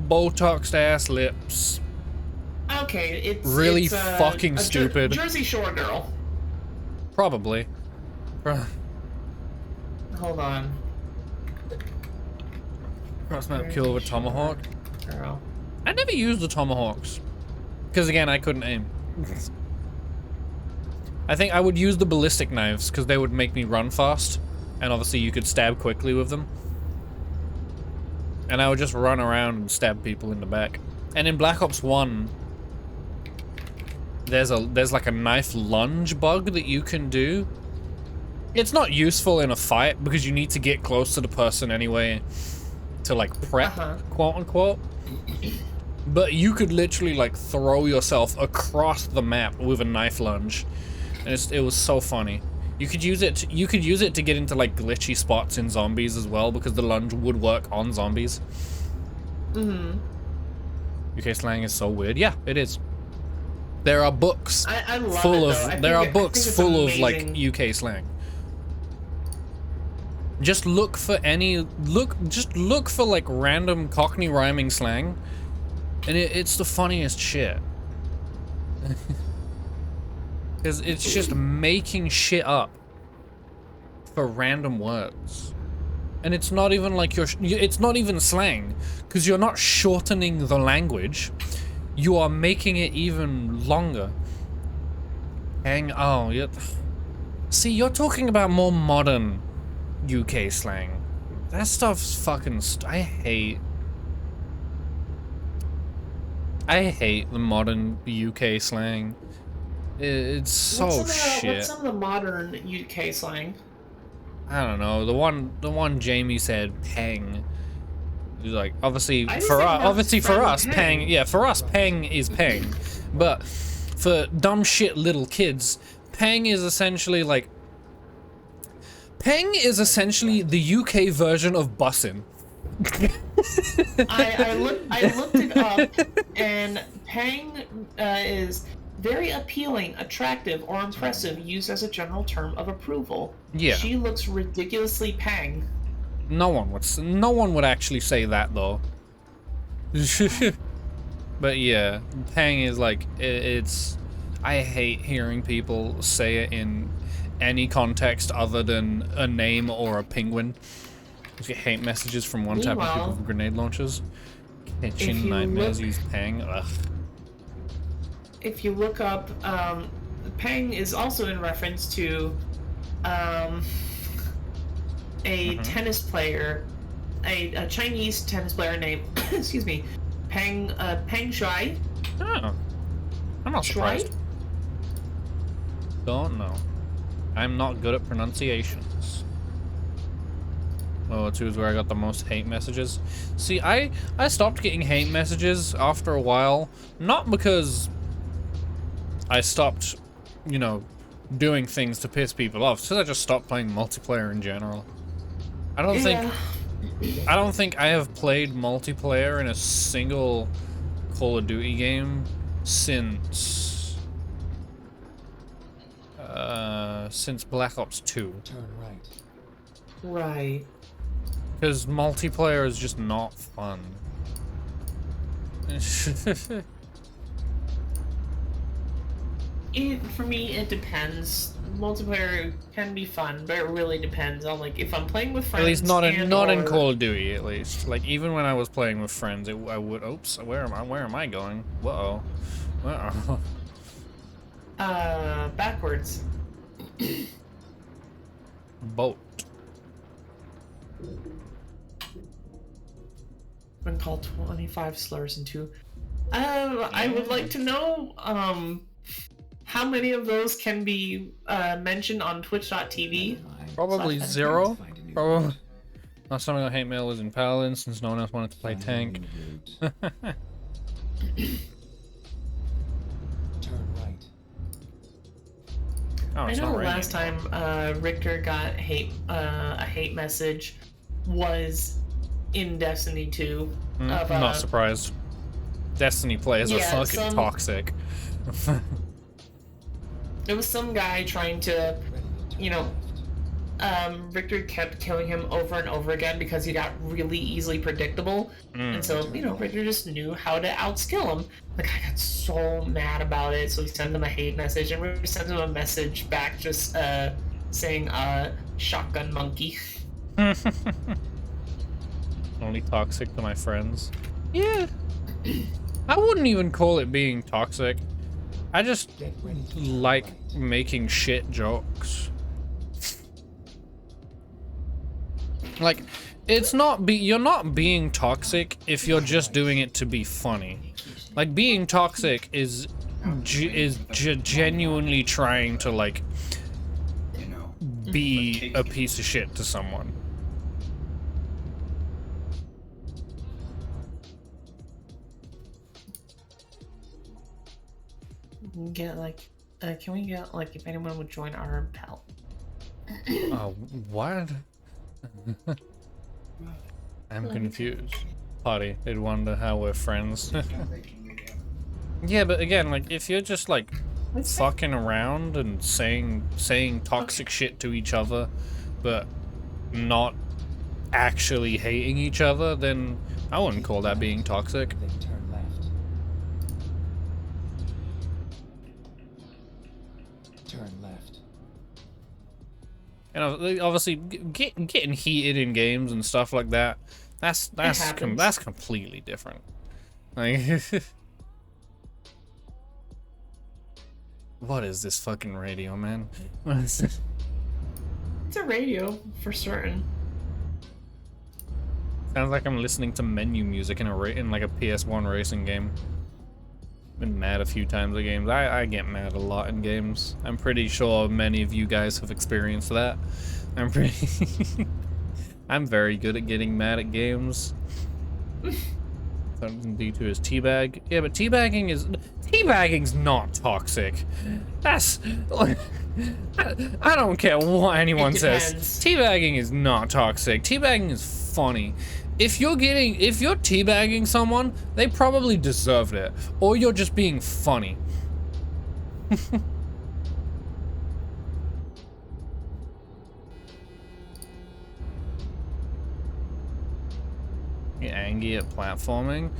Botoxed ass lips. Okay, it's really fucking stupid. Jersey Shore girl. Probably. Hold on. Cross map kill with a tomahawk. Girl. I never used the tomahawks. Because again, I couldn't aim. I think I would use the ballistic knives because they would make me run fast. And obviously you could stab quickly with them. And I would just run around and stab people in the back. And in Black Ops 1, there's like a knife lunge bug that you can do. It's not useful in a fight because you need to get close to the person anyway. to like prep, quote unquote. But you could literally like throw yourself across the map with a knife lunge, and it was so funny. You could use it. You could use it to get into like glitchy spots in zombies as well, because the lunge would work on zombies. UK slang is so weird. Yeah, it is. There are books I love full it, of. There are books full of like UK slang. Just look for any Just look for like random Cockney rhyming slang, and it's the funniest shit. Because it's just making shit up for random words. And it's not even like it's not even slang, because you're not shortening the language, you are making it even longer. See, you're talking about more modern UK slang. That stuff's fucking I hate the modern UK slang. It's so shit. What's some of the modern UK slang? I don't know. The one Jamie said, peng. Like, obviously for us, peng. Yeah, for us, peng is peng. But for dumb shit little kids, peng is essentially like. Peng is essentially the UK version of bussin'. I looked it up, and peng is very appealing, attractive, or impressive, used as a general term of approval. Yeah. She looks ridiculously peng. No one would actually say that though. But yeah, peng is like it's. I hate hearing people say it in any context other than a name or a penguin. If you hate messages from one type of people with grenade launchers. Kitchen nightmares use peng. Ugh. If you look up, peng is also in reference to a tennis player, a Chinese tennis player named, excuse me, Peng Shuai. Oh, I'm not surprised. Shuai? Don't know. I'm not good at pronunciations. Oh, 2 is where I got the most hate messages. See, I stopped getting hate messages after a while, not because I stopped, you know, doing things to piss people off, because I just stopped playing multiplayer in general. I don't think I have played multiplayer in a single Call of Duty game since Black Ops 2. Turn right. Right. Because multiplayer is just not fun. For me, it depends. Multiplayer can be fun, but it really depends on like if I'm playing with friends. At least not in Call of Duty. At least, like even when I was playing with friends, I would. Oops, where am I going? Whoa. Backwards. Boat. Been called 25 slurs in 2. I would like to know how many of those can be mentioned on Twitch.tv. Probably 0. Probably. Last time I got hate mail was in Paladin, since no one else wanted to play tank. Turn right. Oh, I it's know not the raining last anymore. time Richter got a hate message was in Destiny 2. I'm not surprised. Destiny players are fucking toxic. It was some guy trying to, you know, Richter kept killing him over and over again because he got really easily predictable. And so, you know, Richter just knew how to outskill him. The guy got so mad about it, so he sent him a hate message, and Richter sent him a message back just saying, shotgun monkey. Only toxic to my friends. Yeah. I wouldn't even call it being toxic. I just like making shit jokes. Like, it's not you're not being toxic if you're just doing it to be funny. Like, being toxic is genuinely trying to, like, be a piece of shit to someone. Get like, can we get like if anyone would join our pal? Oh, what? I'm confused. Party. They'd wonder how we're friends. Yeah, but again, like if you're just like fucking around and saying toxic shit to each other, but not actually hating each other, then I wouldn't call that being toxic. Then turn left. Turn left. And obviously, getting heated in games and stuff like that, that's completely different. Like, what is this fucking radio, man? What is this? It's a radio for certain. Sounds like I'm listening to menu music in like a PS1 racing game. Been mad a few times at games. I get mad a lot in games. I'm pretty sure many of you guys have experienced that. I'm very good at getting mad at games. Something D2 is teabag. Yeah, but teabagging's not toxic. That's I don't care what anyone says. Teabagging is not toxic. Teabagging is funny. If you're teabagging someone, they probably deserved it, or you're just being funny. You're angry at platforming?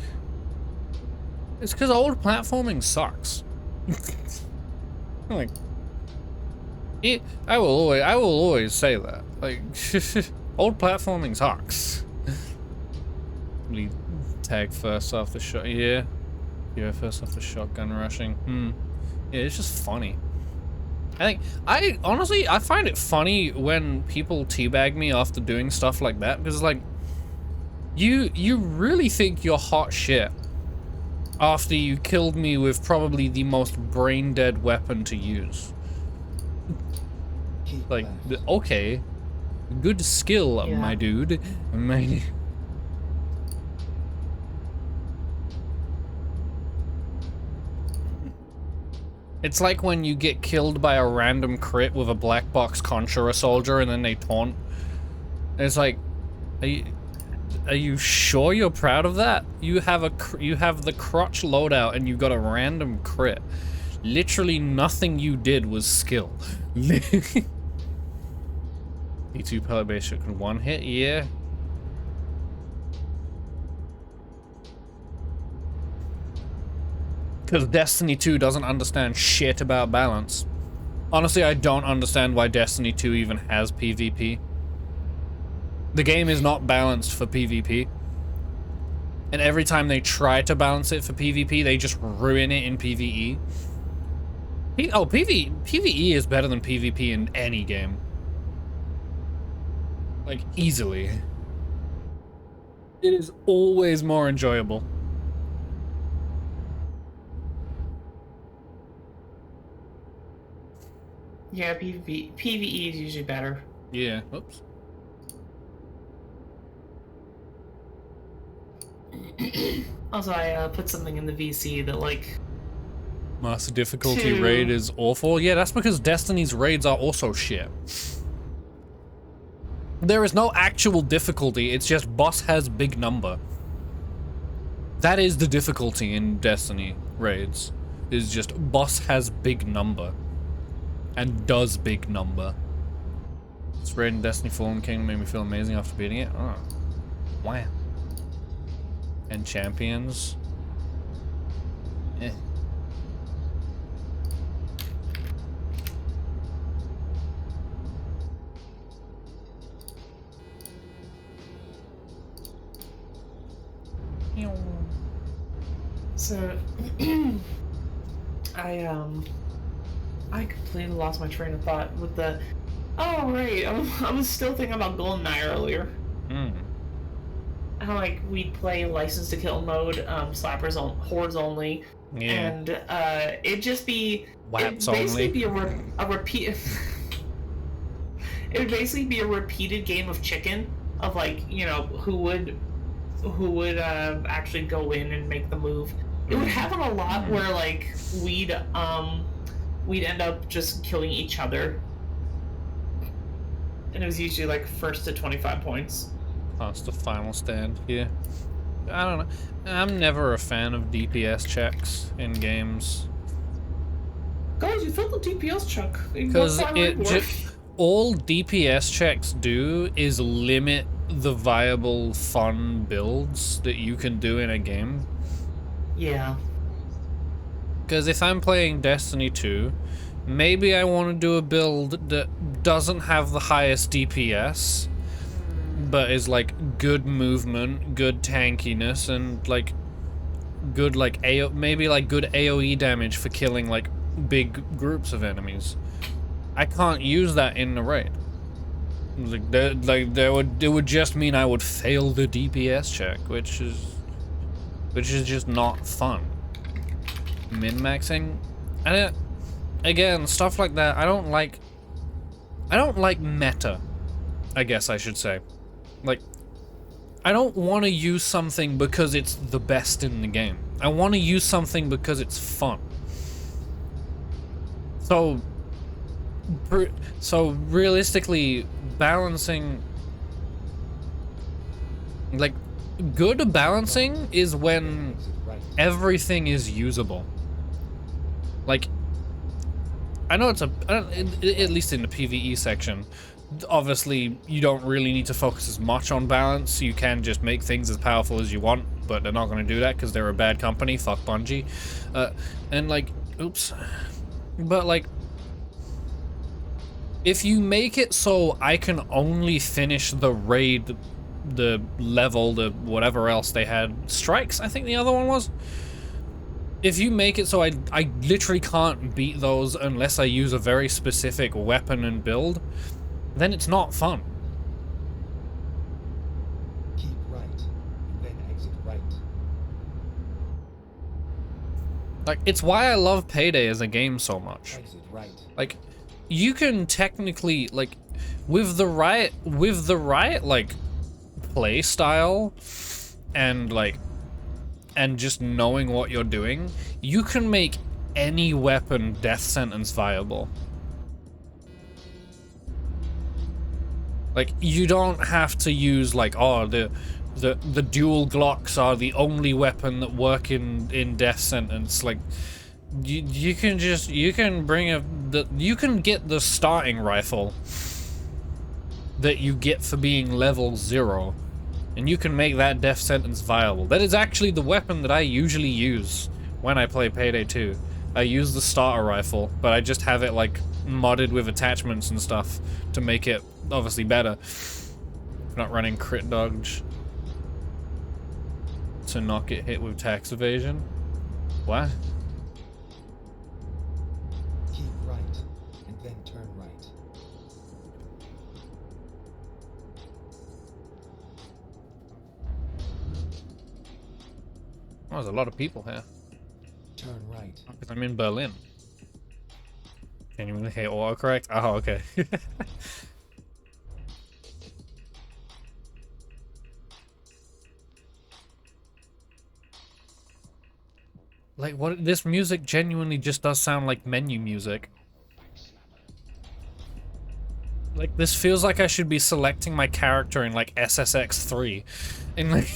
It's because old platforming sucks. Like, I will always say that. Like, old platforming sucks. Lead tag first off the shot. Yeah, first off the shotgun rushing. Yeah, it's just funny. I honestly find it funny when people teabag me after doing stuff like that, because like, you really think you're hot shit after you killed me with probably the most brain dead weapon to use. Like, okay, good skill, my dude. It's like when you get killed by a random crit with a black box Conjurer soldier and then they taunt. It's like, are you sure you're proud of that? You have the crotch loadout and you got a random crit. Literally nothing you did was skill. D2 pellet base shot can one hit, yeah. Because Destiny 2 doesn't understand shit about balance. Honestly, I don't understand why Destiny 2 even has PvP. The game is not balanced for PvP. And every time they try to balance it for PvP, they just ruin it in PvE. PvE is better than PvP in any game. Like, easily. It is always more enjoyable. Yeah, PvE is usually better. Yeah, whoops. Also, I put something in the VC that, like... Master difficulty raid is awful. Yeah, that's because Destiny's raids are also shit. There is no actual difficulty, it's just boss has big number. That is the difficulty in Destiny raids. Is just boss has big number. And does big number. This raid in Destiny Fallen King made me feel amazing after beating it. Oh. Wow. And champions. Eh. So, I completely lost my train of thought with the... Oh, right, I was still thinking about GoldenEye earlier. How, like, we'd play License to Kill mode, slappers on hordes only, and it'd just be... Waps it'd basically only. be a repeat... It would basically be a repeated game of chicken, of, like, you know, who would actually go in and make the move. It would happen a lot where like we'd end up just killing each other, and it was usually like first to 25 points. That's the final stand. Yeah, I don't know. I'm never a fan of DPS checks in games. Guys, you filled the DPS check. Because all DPS checks do is limit the viable fun builds that you can do in a game. Yeah. Because if I'm playing Destiny 2, maybe I want to do a build that doesn't have the highest DPS, but is like good movement, good tankiness, and like good like maybe like good AoE damage for killing like big groups of enemies. I can't use that in the raid. It would just mean I would fail the DPS check, which is just not fun. Min-maxing, and again, stuff like that. I don't like meta, I guess I should say. Like, I don't want to use something because it's the best in the game. I want to use something because it's fun. So realistically, balancing, like, good balancing is when everything is usable. Like, I know it's at least in the PvE section, obviously you don't really need to focus as much on balance. You can just make things as powerful as you want, but they're not going to do that because they're a bad company. Fuck Bungie. And like, oops. But like, if you make it so I can only finish the raid, the level, the whatever else they had, strikes, I think the other one was. If you make it so I literally can't beat those unless I use a very specific weapon and build, then it's not fun. Keep right, then exit right. Like, it's why I love Payday as a game so much. Exit right. Like, you can technically, like, with the right like play style and like and just knowing what you're doing, you can make any weapon death sentence viable. Like, you don't have to use like, oh, the dual Glocks are the only weapon that work in death sentence. Like, you can get the starting rifle that you get for being level 0, and you can make that death sentence viable. That is actually the weapon that I usually use when I play Payday 2. I use the starter rifle, but I just have it like modded with attachments and stuff to make it obviously better. Not running crit dodge to not get hit with tax evasion. What? Keep right, and then turn right. Oh, there's a lot of people here. Turn right. Because I'm in Berlin. Can you hit autocorrect? Oh, okay. Like, what? This music genuinely just does sound like menu music. Like, this feels like I should be selecting my character in, like, SSX3. In, like...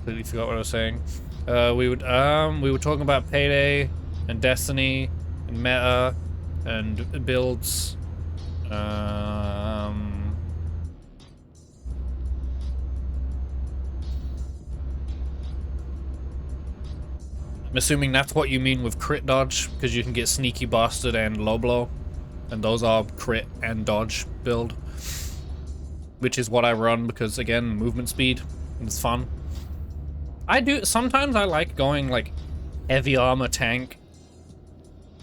Completely forgot what I was saying. We were talking about Payday and Destiny and meta and builds. I'm assuming that's what you mean with crit dodge, because you can get sneaky bastard and low blow, and those are crit and dodge build, which is what I run because, again, movement speed, and it's fun. Sometimes I like going like heavy armor tank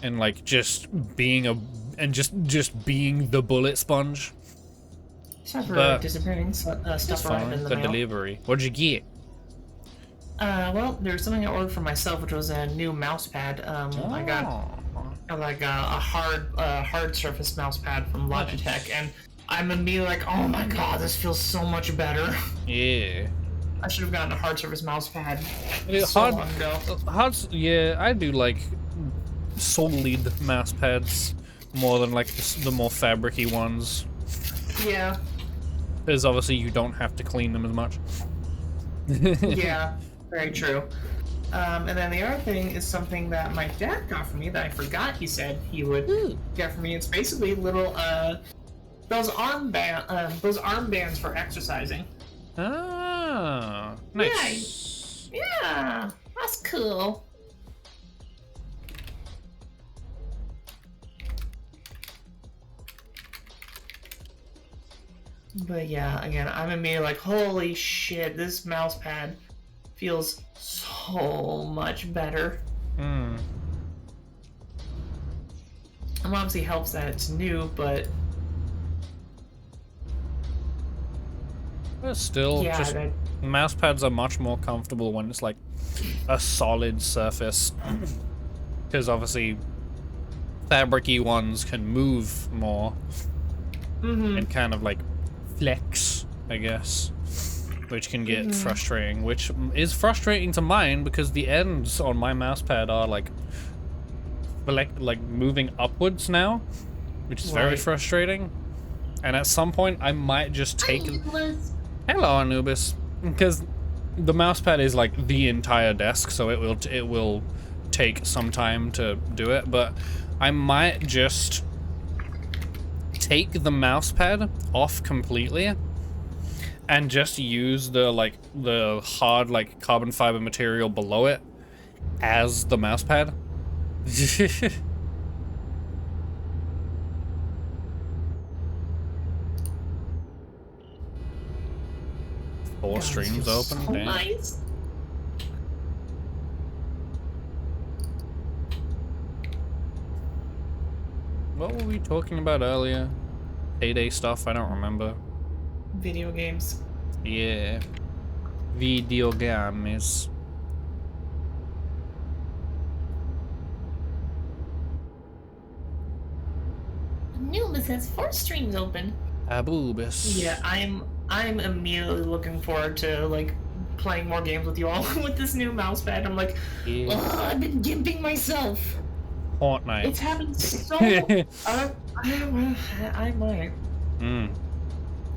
and like just being just being the bullet sponge. Sorry for disappearing stuff arrived in the The mail. delivery. What'd you get? Well, there's something I ordered for myself, which was a new mouse pad. I got like a hard surface mouse pad from Logitech, and I'm immediately like, oh my god, this feels so much better. Yeah. I should have gotten a hard surface mouse pad Yeah, so long ago. Yeah, I do like solid mouse pads more than like the more fabricy ones. Yeah. Because obviously you don't have to clean them as much. Yeah, very true. And then the other thing is something that my dad got for me that I forgot he said he would get for me. It's basically little those armbands for exercising. Ah, nice. Yeah, that's cool. But yeah, again, I'm immediately like, holy shit, this mouse pad feels so much better. Hmm. It obviously helps that it's new, but Still, yeah, just mouse pads are much more comfortable when it's like a solid surface. Because obviously, fabricy ones can move more and kind of like flex, I guess, which can get frustrating. Which is frustrating to mine because the ends on my mouse pad are like moving upwards now, which is very frustrating. And at some point, I might just take. Hello, Anubis. Because the mousepad is like the entire desk, so it will take some time to do it. But I might just take the mousepad off completely and just use the hard like carbon fiber material below it as the mousepad. Four streams open. So Damn. nice. What were we talking about earlier? Payday stuff? I don't remember. Video games. Yeah. Video games. Anubis has 4 streams open. Aboobus. Yeah, I'm immediately looking forward to like playing more games with you all with this new mousepad. I'm like, Yeah. ugh, I've been gimping myself. Fortnite. It's happened so. I might.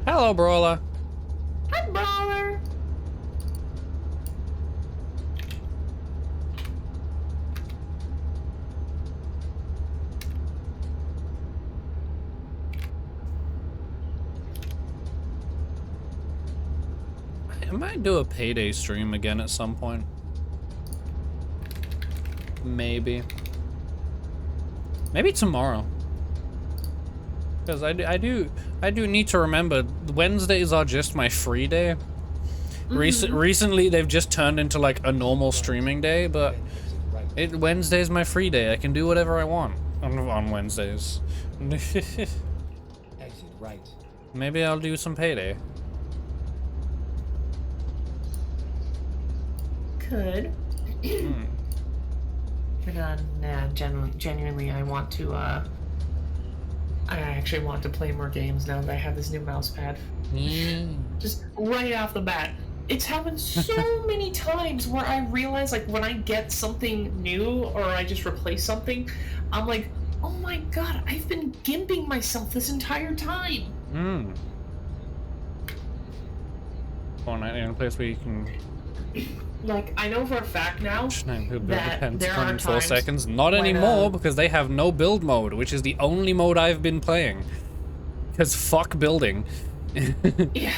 Hello, Brawler. Hi, brawler. I might do a Payday stream again at some point. Maybe. Maybe tomorrow. Because I do need to remember, Wednesdays are just my free day. Recently, they've just turned into like a normal streaming day, but Wednesday's my free day. I can do whatever I want on Wednesdays. Exit right. Maybe I'll do some Payday. Could. But nah, genuinely, I want to. I actually want to play more games now that I have this new mousepad. Just right off the bat, it's happened so many times where I realize, like, when I get something new or I just replace something, I'm like, oh my god, I've been gimping myself this entire time. Fortnite in a place where you can. Like, I know for a fact now that there are 24 times seconds. Not when, anymore, because they have no build mode, which is the only mode I've been playing. Because fuck building. Yeah.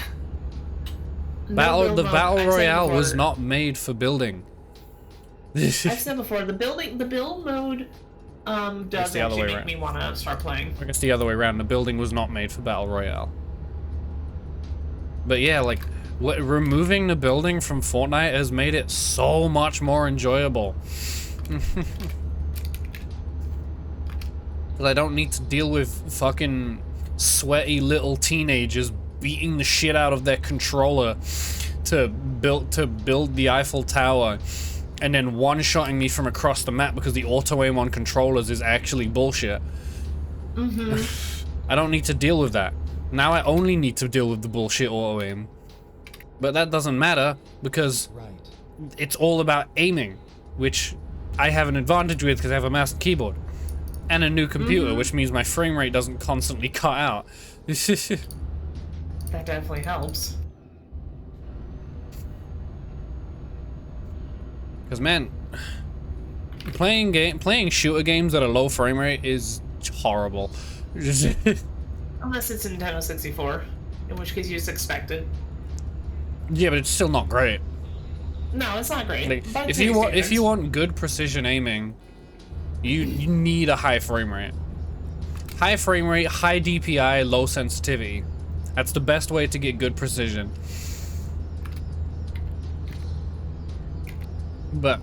The Battle Royale was not made for building. I've said before, the build mode does actually make me want to start playing. I guess the other way around, the building was not made for Battle Royale. But yeah, like, removing the building from Fortnite has made it so much more enjoyable. Because I don't need to deal with fucking sweaty little teenagers beating the shit out of their controller to build the Eiffel Tower and then one-shotting me from across the map because the auto-aim on controllers is actually bullshit. I don't need to deal with that. Now I only need to deal with the bullshit auto aim. But that doesn't matter because it's all about aiming, which I have an advantage with because I have a mouse and keyboard and a new computer, which means my frame rate doesn't constantly cut out. That definitely helps. Because man, playing shooter games at a low frame rate is horrible. Unless it's Nintendo 64, in which case you just expect it. Yeah, but it's still not great. No, it's not great. Like, if you want good precision aiming, you need a high frame rate. High frame rate, high DPI, low sensitivity. That's the best way to get good precision. But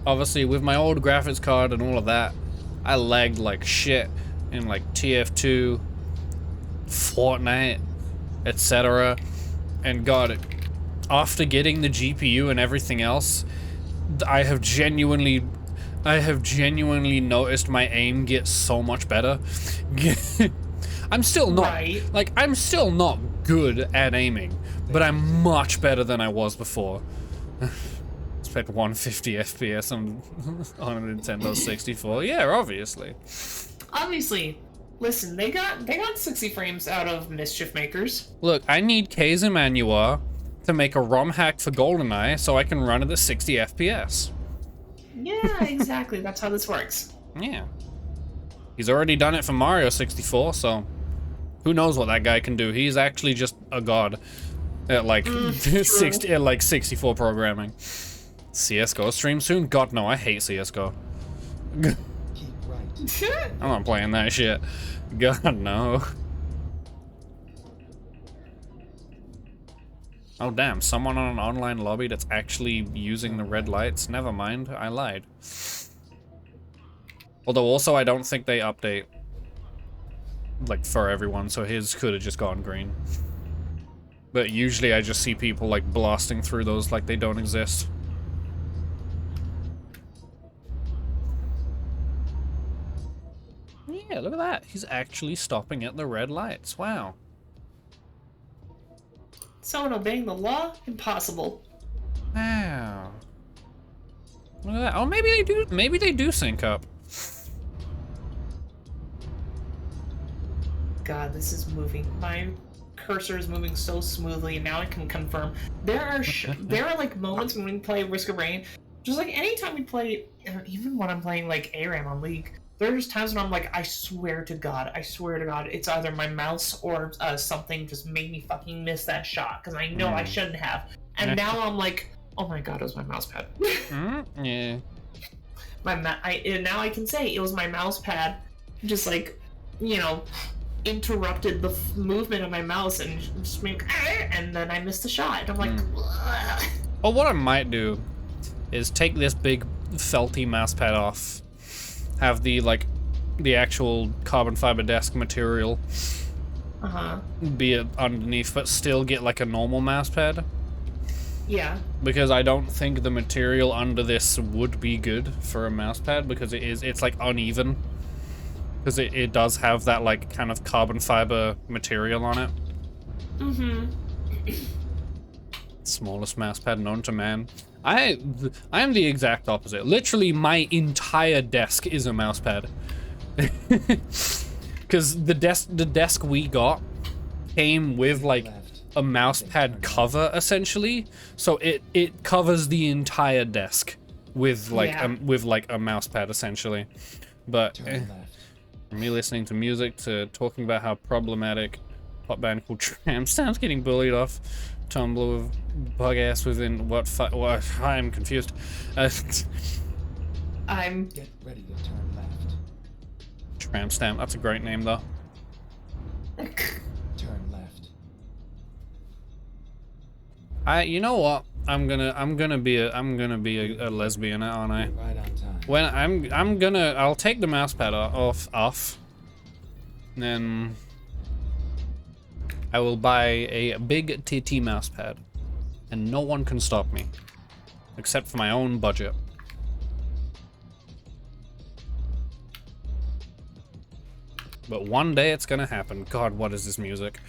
obviously with my old graphics card and all of that, I lagged like shit in like TF2, Fortnite, etc. And God, after getting the GPU and everything else, I have genuinely noticed my aim get so much better. I'm still not like I'm still not good at aiming, but I'm much better than I was before. Expect 150 FPS on a Nintendo 64. Yeah, obviously. Obviously. Listen, they got 60 frames out of Mischief Makers. Look, I need K's Emmanuel to make a ROM hack for GoldenEye so I can run it at 60 FPS. Yeah, exactly. That's how this works. Yeah. He's already done it for Mario 64, so who knows what that guy can do. He's actually just a god at like 64 programming. CS:GO stream soon? God no, I hate CS:GO. I'm not playing that shit. God no. Oh damn, someone on an online lobby that's actually using the red lights? Never mind, I lied. Although also I don't think they update like for everyone, so his could have just gone green. But usually I just see people like blasting through those like they don't exist. Yeah, look at that. He's actually stopping at the red lights. Wow. Someone obeying the law? Impossible. Wow. Look at that. Oh, maybe they do. Maybe they do sync up. God, this is moving. My cursor is moving so smoothly, and now I can confirm. There are like moments when we play Risk of Rain, just like anytime we play, even when I'm playing like ARAM on League, there's times when I'm like, I swear to God, it's either my mouse or something just made me fucking miss that shot, because I know I shouldn't have. And now I'm like, oh my God, it was my mouse pad. Yeah. Now I can say it was my mouse pad, just like, you know, interrupted the movement of my mouse and just made, and then I missed the shot. And I'm like, well, what I might do is take this big felty mouse pad off, have the actual carbon fiber desk material be it underneath, but still get like a normal mouse pad. Yeah. Because I don't think the material under this would be good for a mouse pad, because it's like uneven. Because it does have that like kind of carbon fiber material on it. Smallest mouse pad known to man. I am the exact opposite. Literally, my entire desk is a mouse pad. Because the desk we got came with like a mouse pad cover essentially, so it covers the entire desk with like a mouse pad essentially. But from me listening to music to talking about how problematic pop band called Tram Stamps getting bullied off Tumblr with bug ass within what I'm confused. I'm Get ready to turn left. Tram Stamp, that's a great name though. Turn left. You know what? I'm gonna be a lesbian, aren't I? Right on time. When I'll take the mouse pad off. Then I will buy a big TT mouse pad, and no one can stop me, except for my own budget. But one day it's gonna happen. God, what is this music?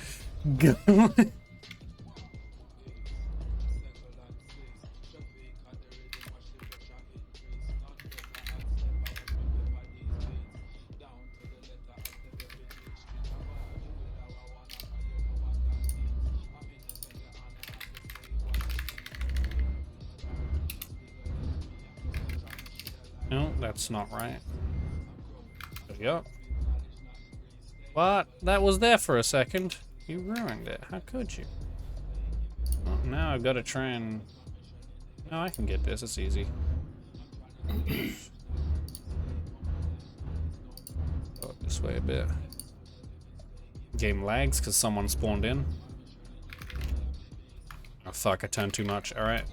No, that's not right. Yep. What? That was there for a second. You ruined it. How could you? Well, now I've got to try and... No, I can get this. It's easy. Go this way a bit. Game lags because someone spawned in. Oh fuck, I turned too much. Alright.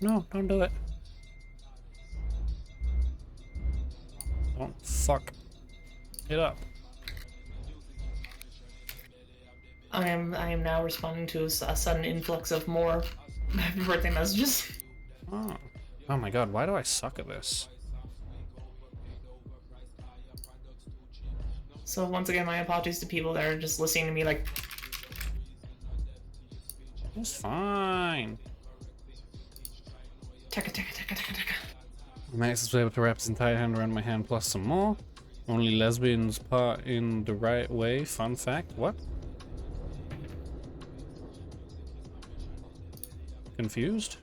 No, don't do it. Don't fuck it up. I am now responding to a sudden influx of more happy birthday messages. Oh. Oh my god, why do I suck at this? So once again, my apologies to people that are just listening to me like... It's fine. Taka, taka, taka, taka, taka. Max is able to wrap his entire hand around my hand plus some more. Only lesbians part in the right way. Fun fact. What? Confused?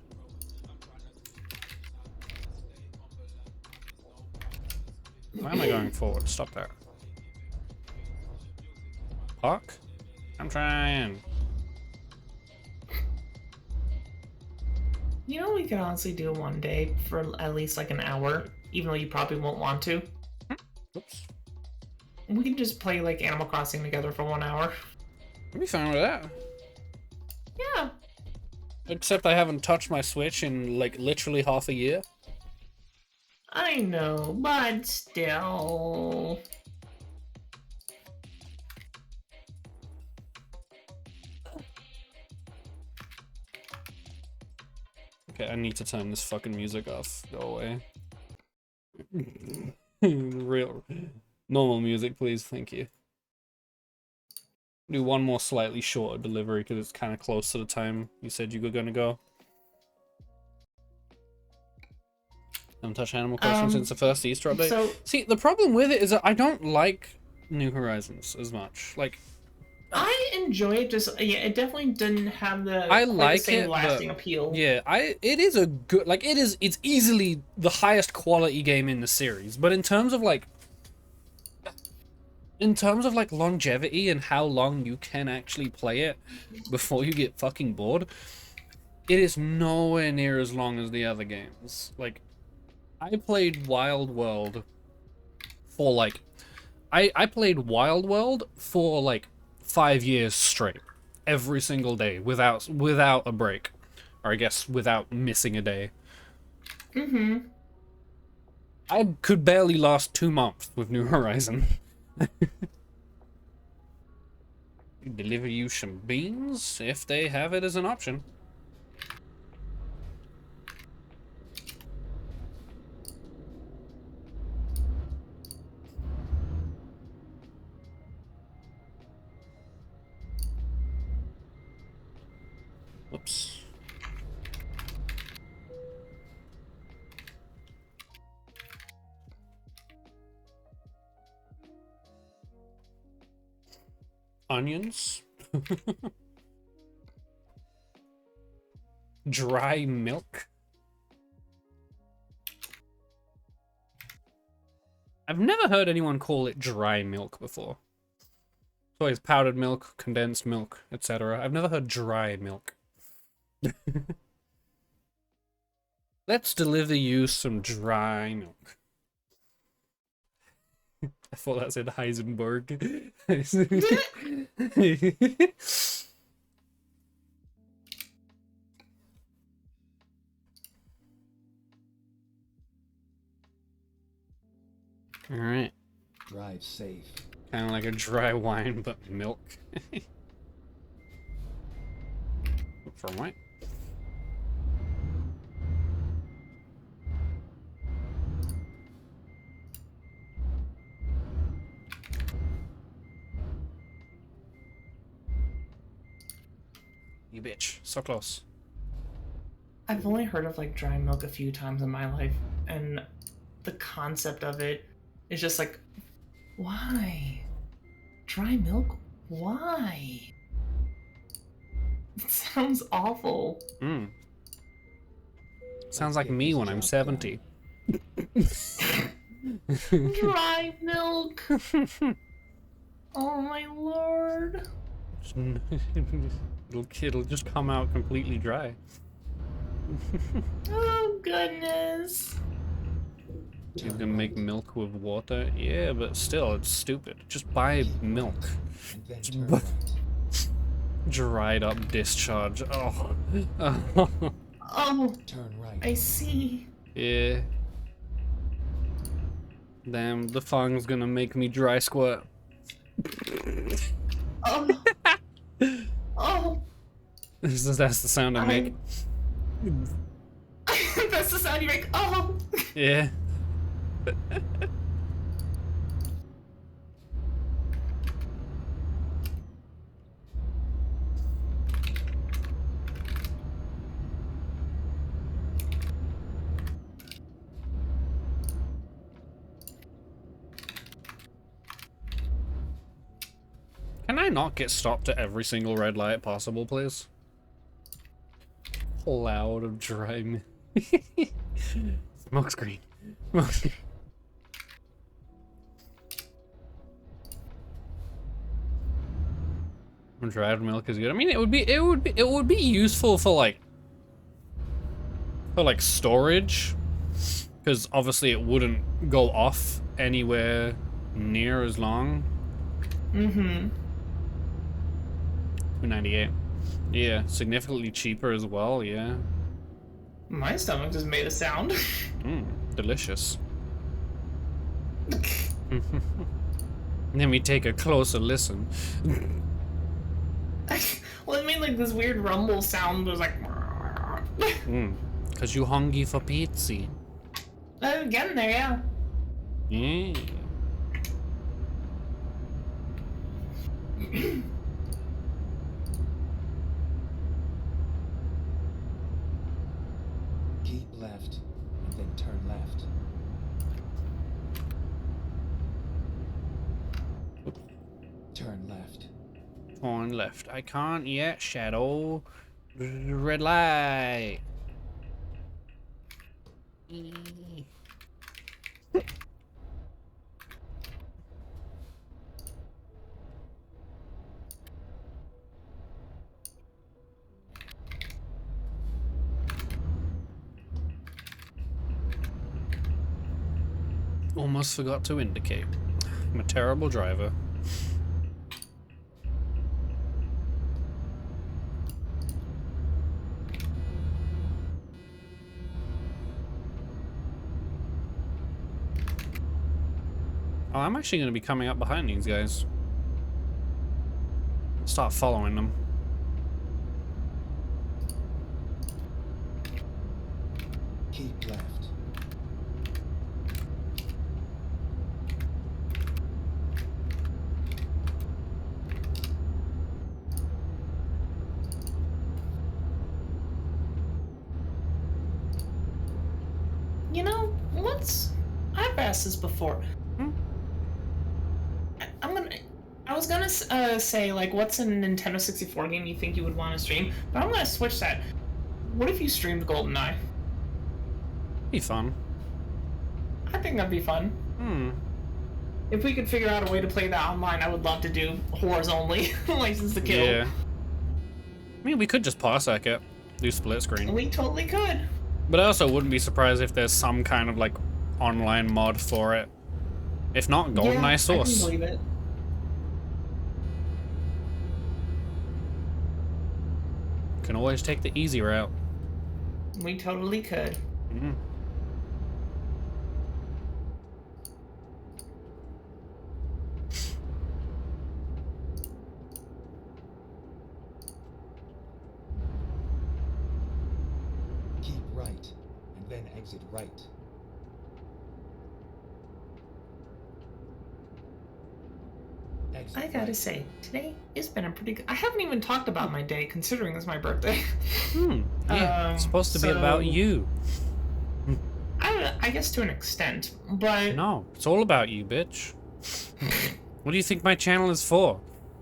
Why am I going forward? Stop that. Park? I'm trying. You know, we could honestly do one day for at least like an hour, even though you probably won't want to. Oops. We can just play like Animal Crossing together for 1 hour. I'd be fine with that. Yeah. Except I haven't touched my Switch in like literally half a year. I know, but still. Okay, I need to turn this fucking music off. Go away. Real normal music, please. Thank you. Do one more slightly shorter delivery because it's kind of close to the time you said you were gonna go. Haven't touched Animal Crossing since the first Easter update. So, see, the problem with it is that I don't like New Horizons as much. Like, I enjoy it. Just yeah, it definitely didn't have the I quite like the same it, lasting but appeal. yeah, it is a good, like, it's easily the highest quality game in the series. But in terms of like longevity and how long you can actually play it before you get fucking bored, it is nowhere near as long as the other games. Like, I played Wild World for like I played Wild World for like 5 years straight, every single day without a break, or I guess without missing a day. I could barely last 2 months with New Horizon. Deliver you some beans if they have it as an option. Whoops. Onions. Dry milk. I've never heard anyone call it dry milk before. It's always powdered milk, condensed milk, etc. I've never heard dry milk. Let's deliver you some dry milk. I thought that said Heisenberg. Alright. Drive safe. Kind of like a dry wine, but milk. From right. You bitch. So close. I've only heard of like dry milk a few times in my life, and the concept of it is just like, why? Dry milk? Why? It sounds awful. Hmm. Sounds Let's like get me this when I'm job 70. Dry milk. Oh my lord. It'll just come out completely dry. Oh goodness. You can make milk with water. Yeah, but still, it's stupid. Just buy milk. And then Just turn bu- right. Dried up discharge. Oh. Oh, Turn right. I see. Yeah. Damn, the fong's gonna make me dry squirt. Oh. Oh. That's the sound I make. That's the sound you make. Oh. Yeah. Can I not get stopped at every single red light possible, please? Cloud of dry milk. Smoke screen. Smoke screen. Dried milk is good. I mean, it would be useful for like storage, because obviously it wouldn't go off anywhere near as long. Mm-hmm. $2.98. Yeah, significantly cheaper as well. Yeah. My stomach just made a sound. Delicious. Let me take a closer listen. Well, it made like this weird rumble sound. It was like. Cause you hungry for pizza. Getting there, yeah. Yeah. Keep left. And then turn left. Turn left. On left. I can't yet. Shadow. Red light. Almost forgot to indicate. I'm a terrible driver. Oh, I'm actually going to be coming up behind these guys. Start following them. Keep left. You know, what's. I've asked this before. I was gonna say, like, what's a Nintendo 64 game you think you would want to stream? But I'm gonna switch that. What if you streamed GoldenEye? Be fun. I think that'd be fun. If we could figure out a way to play that online, I would love to do Whores Only, License to Kill. Yeah. I mean, we could just parsec it. Do split screen. We totally could. But I also wouldn't be surprised if there's some kind of, like, online mod for it. If not, GoldenEye Source. I can believe it. Can always take the easy route. We totally could. then exit right. Exit I gotta right. say, today it's been a pretty good. I haven't even talked about my day, considering it's my birthday. Yeah, it's supposed to be about you. I guess to an extent, but No, it's all about you, bitch. What do you think my channel is for?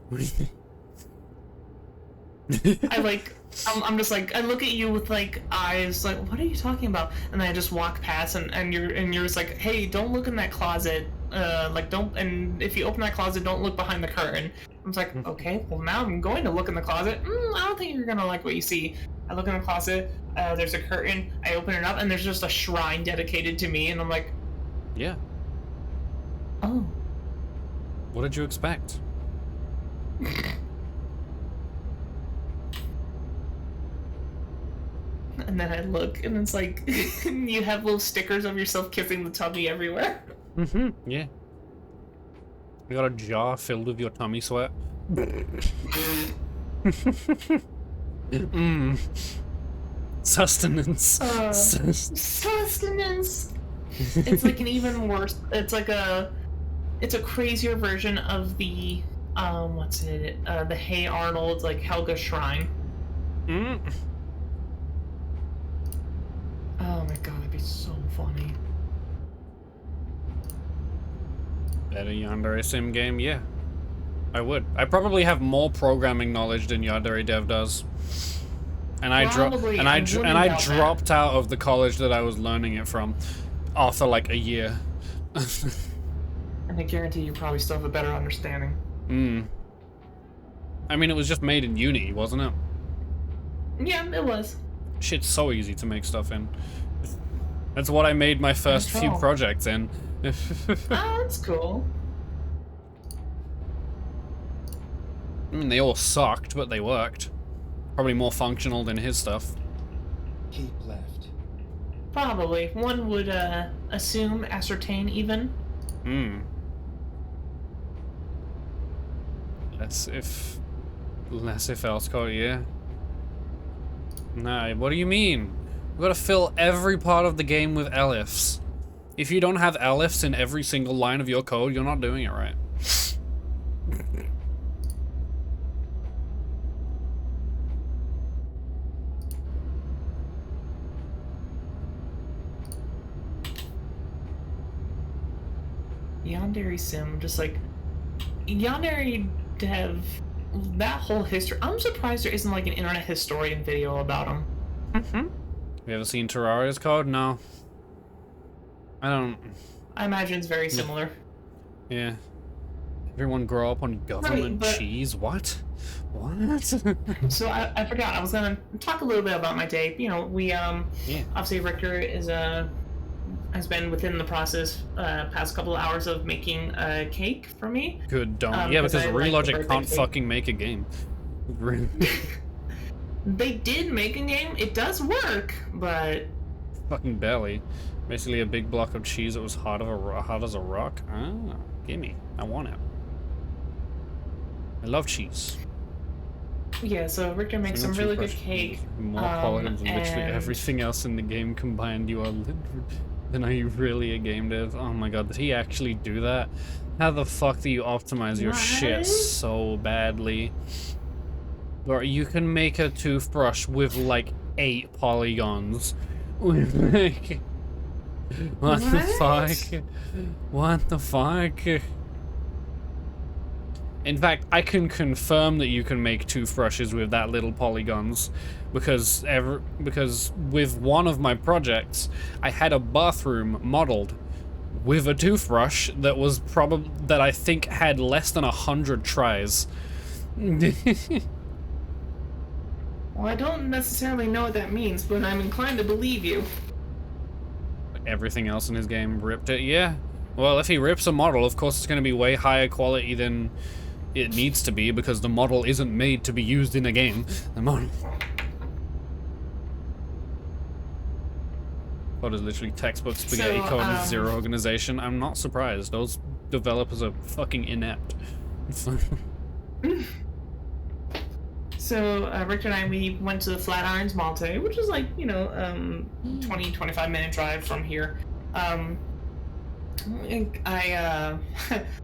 What do you think? I'm just like, I look at you with like eyes like, what are you talking about? And then I just walk past and you're just like, hey, don't look in that closet. Like don't, and if you open that closet, don't look behind the curtain. I'm just like, okay, well now I'm going to look in the closet. I don't think you're gonna like what you see. I look in the closet, there's a curtain, I open it up, and there's just a shrine dedicated to me, and I'm like, Yeah. oh. What did you expect? And then I look, and it's like, you have little stickers of yourself kissing the tummy everywhere. Yeah. You got a jar filled with your tummy sweat. Sustenance. Sustenance. It's like an even worse. It's like it's a crazier version of the what's it? The Hey Arnold, like Helga Shrine. Oh my god, it'd be so funny. Better Yandere sim game, yeah. I would. I probably have more programming knowledge than Yandere Dev does. And I dropped out of the college that I was learning it from after like a year. And I guarantee you probably still have a better understanding. I mean, it was just made in uni, wasn't it? Yeah, it was. Shit's so easy to make stuff in. That's what I made my first few projects in. Oh, that's cool. I mean, they all sucked, but they worked. Probably more functional than his stuff. Keep left. Probably. One would assume, ascertain even. Less if else code, yeah. Nah, what do you mean? We've got to fill every part of the game with elifs. If you don't have elifs in every single line of your code, you're not doing it right. Yandere Sim, just like Yandere Dev, that whole history. I'm surprised there isn't like an internet historian video about him. You ever seen Terraria's code? No. I don't. I imagine it's very similar. Yeah. Everyone grow up on government cheese? What? What? So I forgot. I was gonna talk a little bit about my day. You know, we obviously Richter has been within the process past couple of hours of making a cake for me. Good, don't. Yeah, because Relogic can't fucking make a game. They did make a game. It does work, but fucking barely. Basically a big block of cheese that was hard as a rock. Ah, gimme. I want it. I love cheese. Yeah, so Richter makes some really good cake. More quality than literally everything else in the game combined. Then are you really a game dev? Oh my god, did he actually do that? How the fuck do you optimize your shit so badly? Or you can make a toothbrush with like 8 polygons. Like, what the fuck? What the fuck? In fact, I can confirm that you can make toothbrushes with that little polygons, because with one of my projects, I had a bathroom modeled with a toothbrush that I think had less than 100 tries. Well, I don't necessarily know what that means, but I'm inclined to believe you. Everything else in his game ripped it, yeah. Well, if he rips a model, of course it's going to be way higher quality than it needs to be, because the model isn't made to be used in a game. The model... Code is literally textbook spaghetti code with zero organization. I'm not surprised. Those developers are fucking inept. So Richter and I, we went to the Flatirons Mall today, which is like, 20, 25-minute drive from here. Well,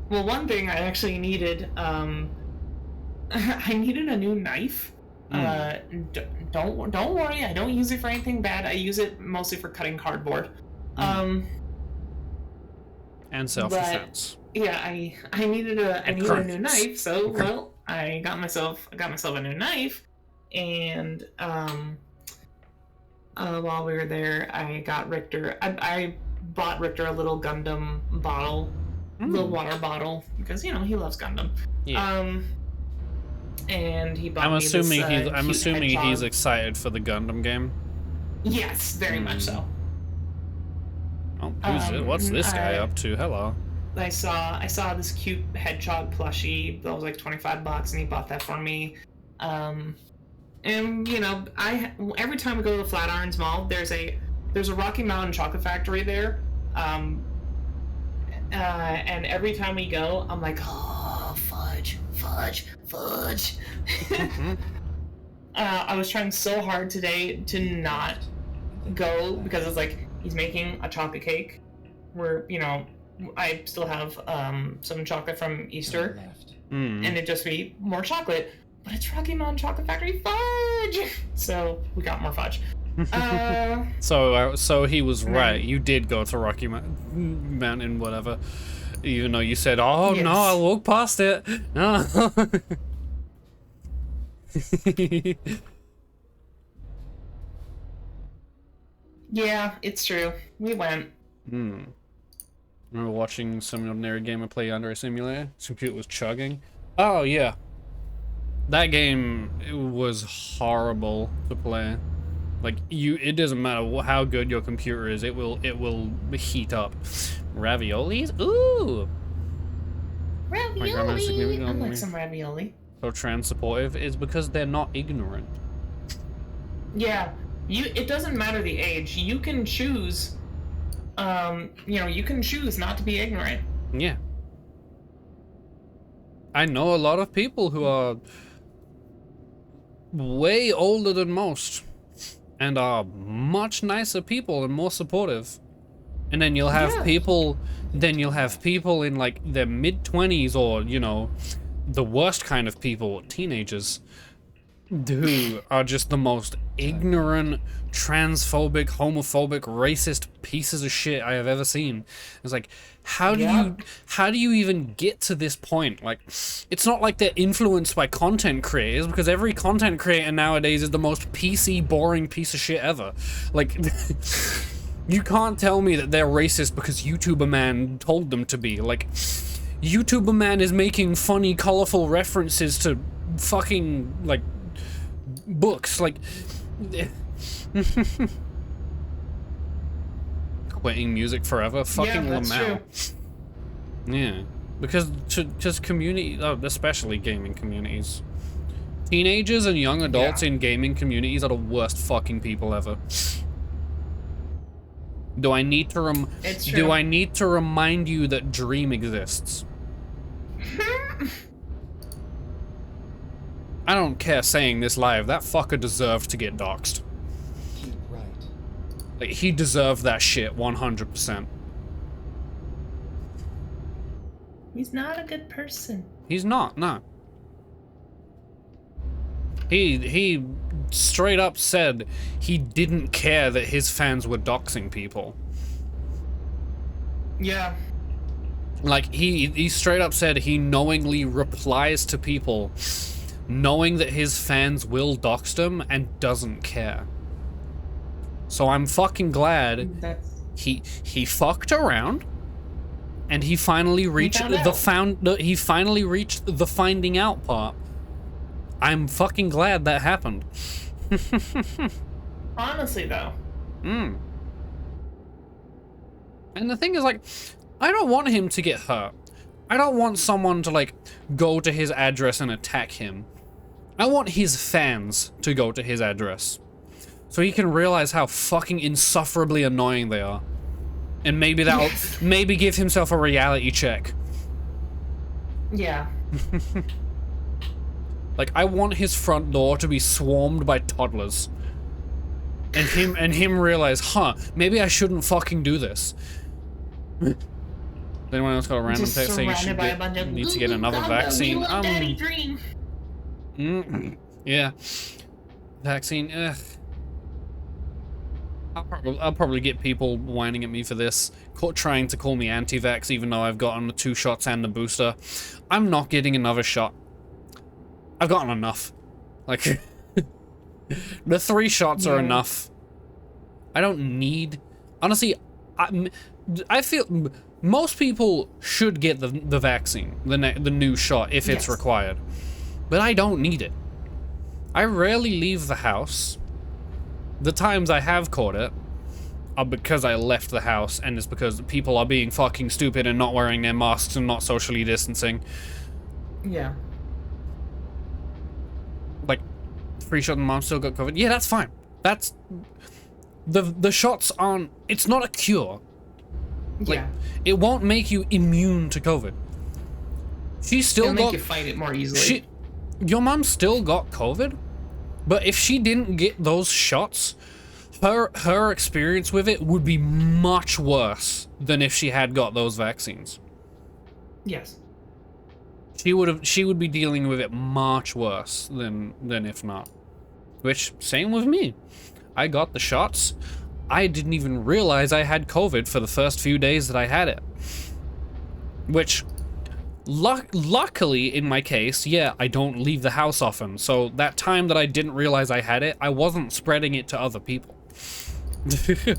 one thing I actually needed, I needed a new knife. Don't worry, I don't use it for anything bad. I use it mostly for cutting cardboard. And self-defense. Yeah, I needed a new knife, so well, I got myself a new knife, and while we were there, I got Richter. I bought Richter a little Gundam bottle, little water bottle, because he loves Gundam. Yeah. And he bought I'm assuming hedgehog. he's excited for the Gundam game. Yes, very much so. Oh, what's this guy up to? Hello. I saw this cute hedgehog plushie that was like $25, and he bought that for me. And every time we go to the Flatirons Mall, there's a Rocky Mountain chocolate factory there. And every time we go, I'm like, oh, fudge. I was trying so hard today to not go, because it's like he's making a chocolate cake where, I still have some chocolate from Easter, and it'd just be more chocolate, but it's Rocky Mountain Chocolate Factory fudge! So we got more fudge. So he was right. You did go to Rocky Mountain, whatever. Even though you said, "Oh yes. no, I'll walk past it." No. Yeah, it's true. We went. We were watching some ordinary gamer play under a simulator. His computer was chugging. Oh yeah, that game, it was horrible to play. Like it doesn't matter how good your computer is, it will heat up. Raviolis? Ooh. Ravioli. I like some ravioli. So trans supportive is because they're not ignorant. Yeah, it doesn't matter the age. You can choose. You can choose not to be ignorant. Yeah. I know a lot of people who are way older than most and are much nicer people and more supportive. And then you'll have people in like their mid-20s, or, the worst kind of people, teenagers, who are just the most ignorant, transphobic, homophobic, racist pieces of shit I have ever seen. It's like, how do you even get to this point? Like, it's not like they're influenced by content creators, because every content creator nowadays is the most PC, boring piece of shit ever. Like, you can't tell me that they're racist because YouTuber Man told them to be. Like, YouTuber Man is making funny, colorful references to fucking, like, books. Like, quitting music forever. Fucking Lamau. Yeah, because just community, especially gaming communities. Teenagers and young adults in gaming communities are the worst fucking people ever. Do I need to remind you that Dream exists? I don't care saying this live. That fucker deserved to get doxxed. Keep right. Like, he deserved that shit 100%. He's not a good person. He's not, no. He straight up said he didn't care that his fans were doxing people. Yeah. Like, he straight up said he knowingly replies to people knowing that his fans will dox them and doesn't care. So I'm fucking glad he fucked around and he finally reached he finally reached the finding out part. I'm fucking glad that happened. Honestly, though. And the thing is, like, I don't want him to get hurt. I don't want someone to, like, go to his address and attack him. I want his fans to go to his address, so he can realize how fucking insufferably annoying they are. And maybe that'll maybe give himself a reality check. Yeah. Like, I want his front door to be swarmed by toddlers. And him realize, huh, maybe I shouldn't fucking do this. Anyone else got a random text saying you need to get another vaccine? Yeah. Vaccine, ugh. I'll probably get people whining at me for this, trying to call me anti-vax even though I've gotten the 2 shots and the booster. I'm not getting another shot. I've gotten enough. Like, the 3 shots are enough. I don't need... Honestly, I feel... Most people should get the vaccine, the new shot, if it's required. But I don't need it. I rarely leave the house. The times I have caught it are because I left the house, and it's because people are being fucking stupid and not wearing their masks and not socially distancing. Yeah. Like, 3 shot and mom still got COVID. Yeah, that's fine. That's... The shots aren't... It's not a cure. Like, it won't make you immune to COVID. She still It'll make you fight it more easily. Your mom still got COVID, but if she didn't get those shots, her experience with it would be much worse than if she had got those vaccines. Yes. She would be dealing with it much worse than if not. Which, same with me. I got the shots. I didn't even realize I had COVID for the first few days that I had it. Which, luckily in my case, yeah, I don't leave the house often. So that time that I didn't realize I had it, I wasn't spreading it to other people.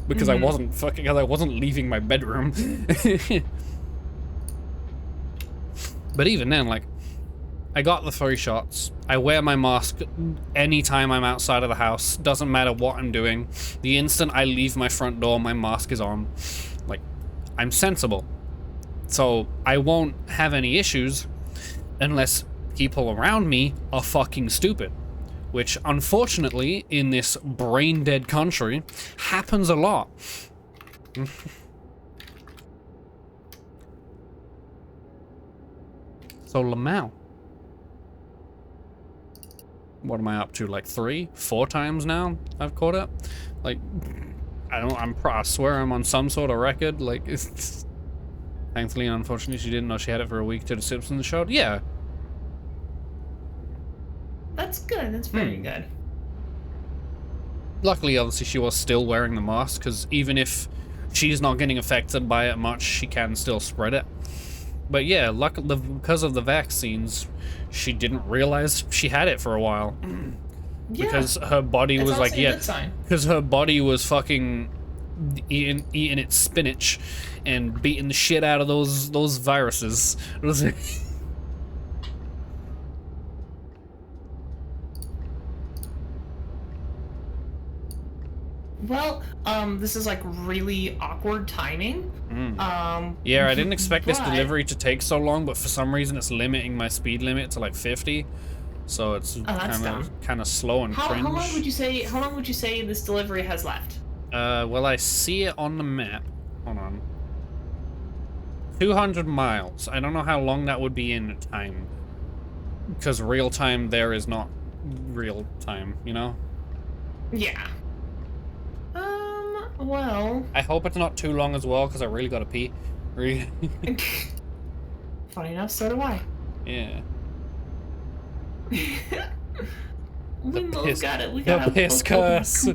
Because I wasn't leaving my bedroom. But even then, like, I got the 3 shots. I wear my mask anytime I'm outside of the house. Doesn't matter what I'm doing. The instant I leave my front door, my mask is on. Like, I'm sensible. So I won't have any issues unless people around me are fucking stupid. Which, unfortunately, in this brain-dead country, happens a lot. So, Lamau. What am I up to? Like 3, 4 times now I've caught it? Like, I swear I'm on some sort of record. Like, it's... Thankfully, unfortunately, she didn't know she had it for a week till the Simpsons showed. Yeah. That's good. That's very good. Luckily, obviously, she was still wearing the mask, because even if she's not getting affected by it much, she can still spread it. But yeah, luckily, because of the vaccines, she didn't realize she had it for a while. Yeah, because her body was like, because her body was fucking eating its spinach and beating the shit out of those viruses. Well, this is like really awkward timing. Yeah, I didn't expect this delivery to take so long, but for some reason it's limiting my speed limit to like 50. So it's kind of slow and cringe. How long would you say this delivery has left? Well, I see it on the map. Hold on. 200 miles. I don't know how long that would be in time. Because real time there is not real time, you know? Yeah. Well... I hope it's not too long as well, because I really gotta pee. Funny enough, so do I. Yeah. We both got it. We the got piss curse.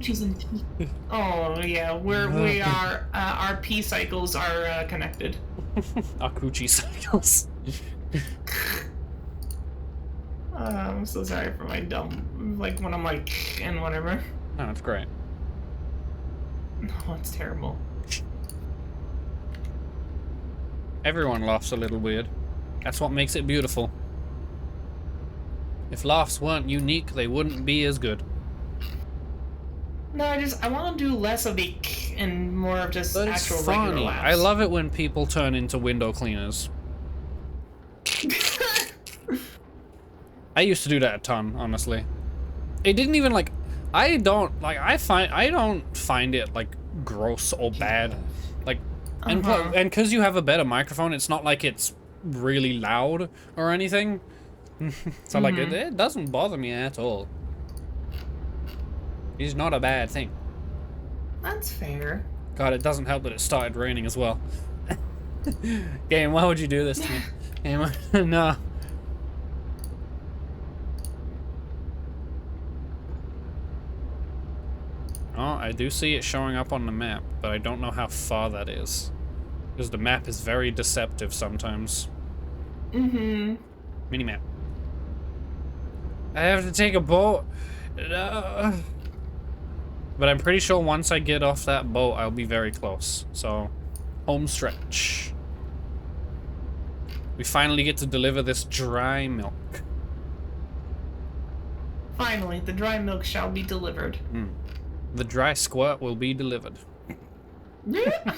Oh yeah, we are. Our pee cycles are connected. Our coochie cycles. I'm so sorry for my dumb, like when I'm like and whatever. No, it's great. No, it's terrible. Everyone laughs a little weird. That's what makes it beautiful. If laughs weren't unique, they wouldn't be as good. No, I want to do less of the and more of just actual regular laughs. I love it when people turn into window cleaners. I used to do that a ton, honestly. It didn't even like... I don't find it like gross or bad. Like, and because you have a better microphone, it's not like it's really loud or anything. So like it doesn't bother me at all. It's not a bad thing. That's fair. God, it doesn't help that it started raining as well. Game, why would you do this to me? Game, no. Oh, I do see it showing up on the map, but I don't know how far that is. Because the map is very deceptive sometimes. Mini-map. I have to take a boat. No. But I'm pretty sure once I get off that boat, I'll be very close. So, home stretch. We finally get to deliver this dry milk. Finally, the dry milk shall be delivered. The dry squirt will be delivered. Yeah.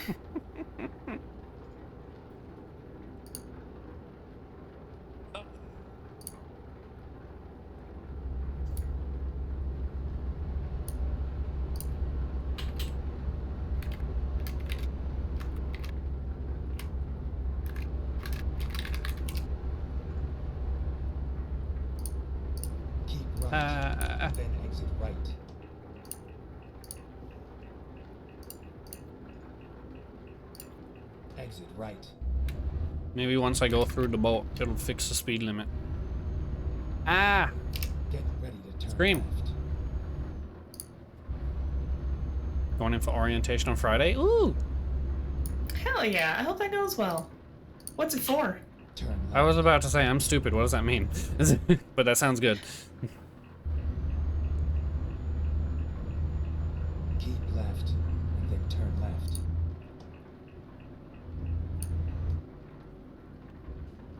Keep right, then exit right. Exit right. Maybe once I go through the boat, it'll fix the speed limit. Ah! Get ready to turn Scream. left. Going in for orientation on Friday? Ooh! Hell yeah, I hope that goes well. What's it for? Turn left. I was about to say, I'm stupid. What does that mean? But that sounds good. Keep left, and then turn left.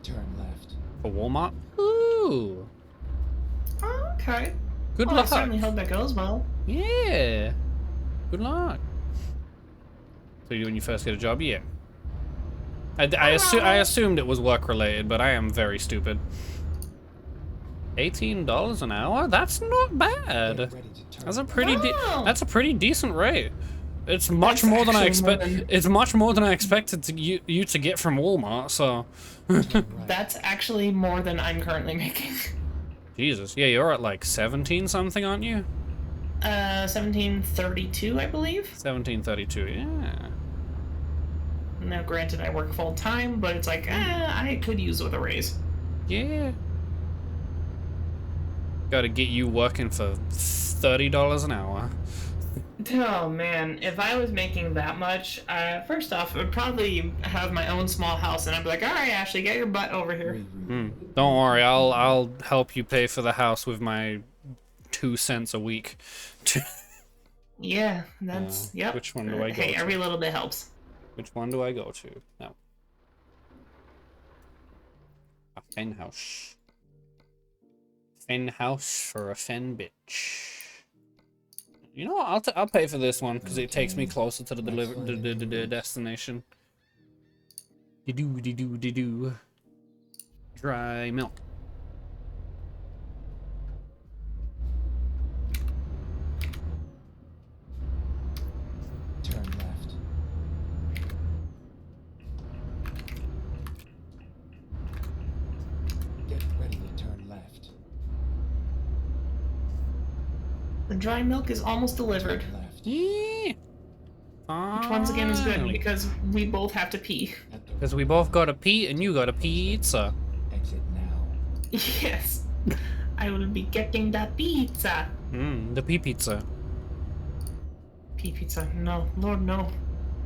Turn left. For Walmart? Ooh! Oh, okay. Good Well, luck. I certainly hope that goes well. Yeah! Good luck. So when you first get a job? Yeah. I assumed it was work related, but I am very stupid. $18 an hour? That's not bad. Get ready to turn That's a left. pretty Wow. that's a pretty decent rate. It's much That's more than I actually more expect. than- It's much more than I expected to you to get from Walmart. So, Turn right. That's actually more than I'm currently making. Jesus, yeah, you're at like 17 something, aren't you? 1732, I believe. 1732. Yeah. Now, granted, I work full time, but it's like, I could use with a raise. Yeah. Got to get you working for $30 an hour. Oh man, if I was making that much, first off, I'd probably have my own small house, and I'd be like, all right, Ashley, get your butt over here. Don't worry, I'll help you pay for the house with my 2 cents a week. Yeah, that's yep. Which one do I go Hey, to? every little bit helps. Which one do I go to? No. A fen house. Fen house for a fen bitch. You know what? I'll pay for this one because it takes me closer to the destination. De-do. Dry milk. Turn left. Get ready to turn left. The dry milk is almost delivered. Turn left. Yeah. Which once again is good Finally. because we both have to pee. At the Because we both got a pee and you got a pizza. exit now. Yes, I will be getting the pizza. The pee pizza. Pee pizza? No, Lord, no.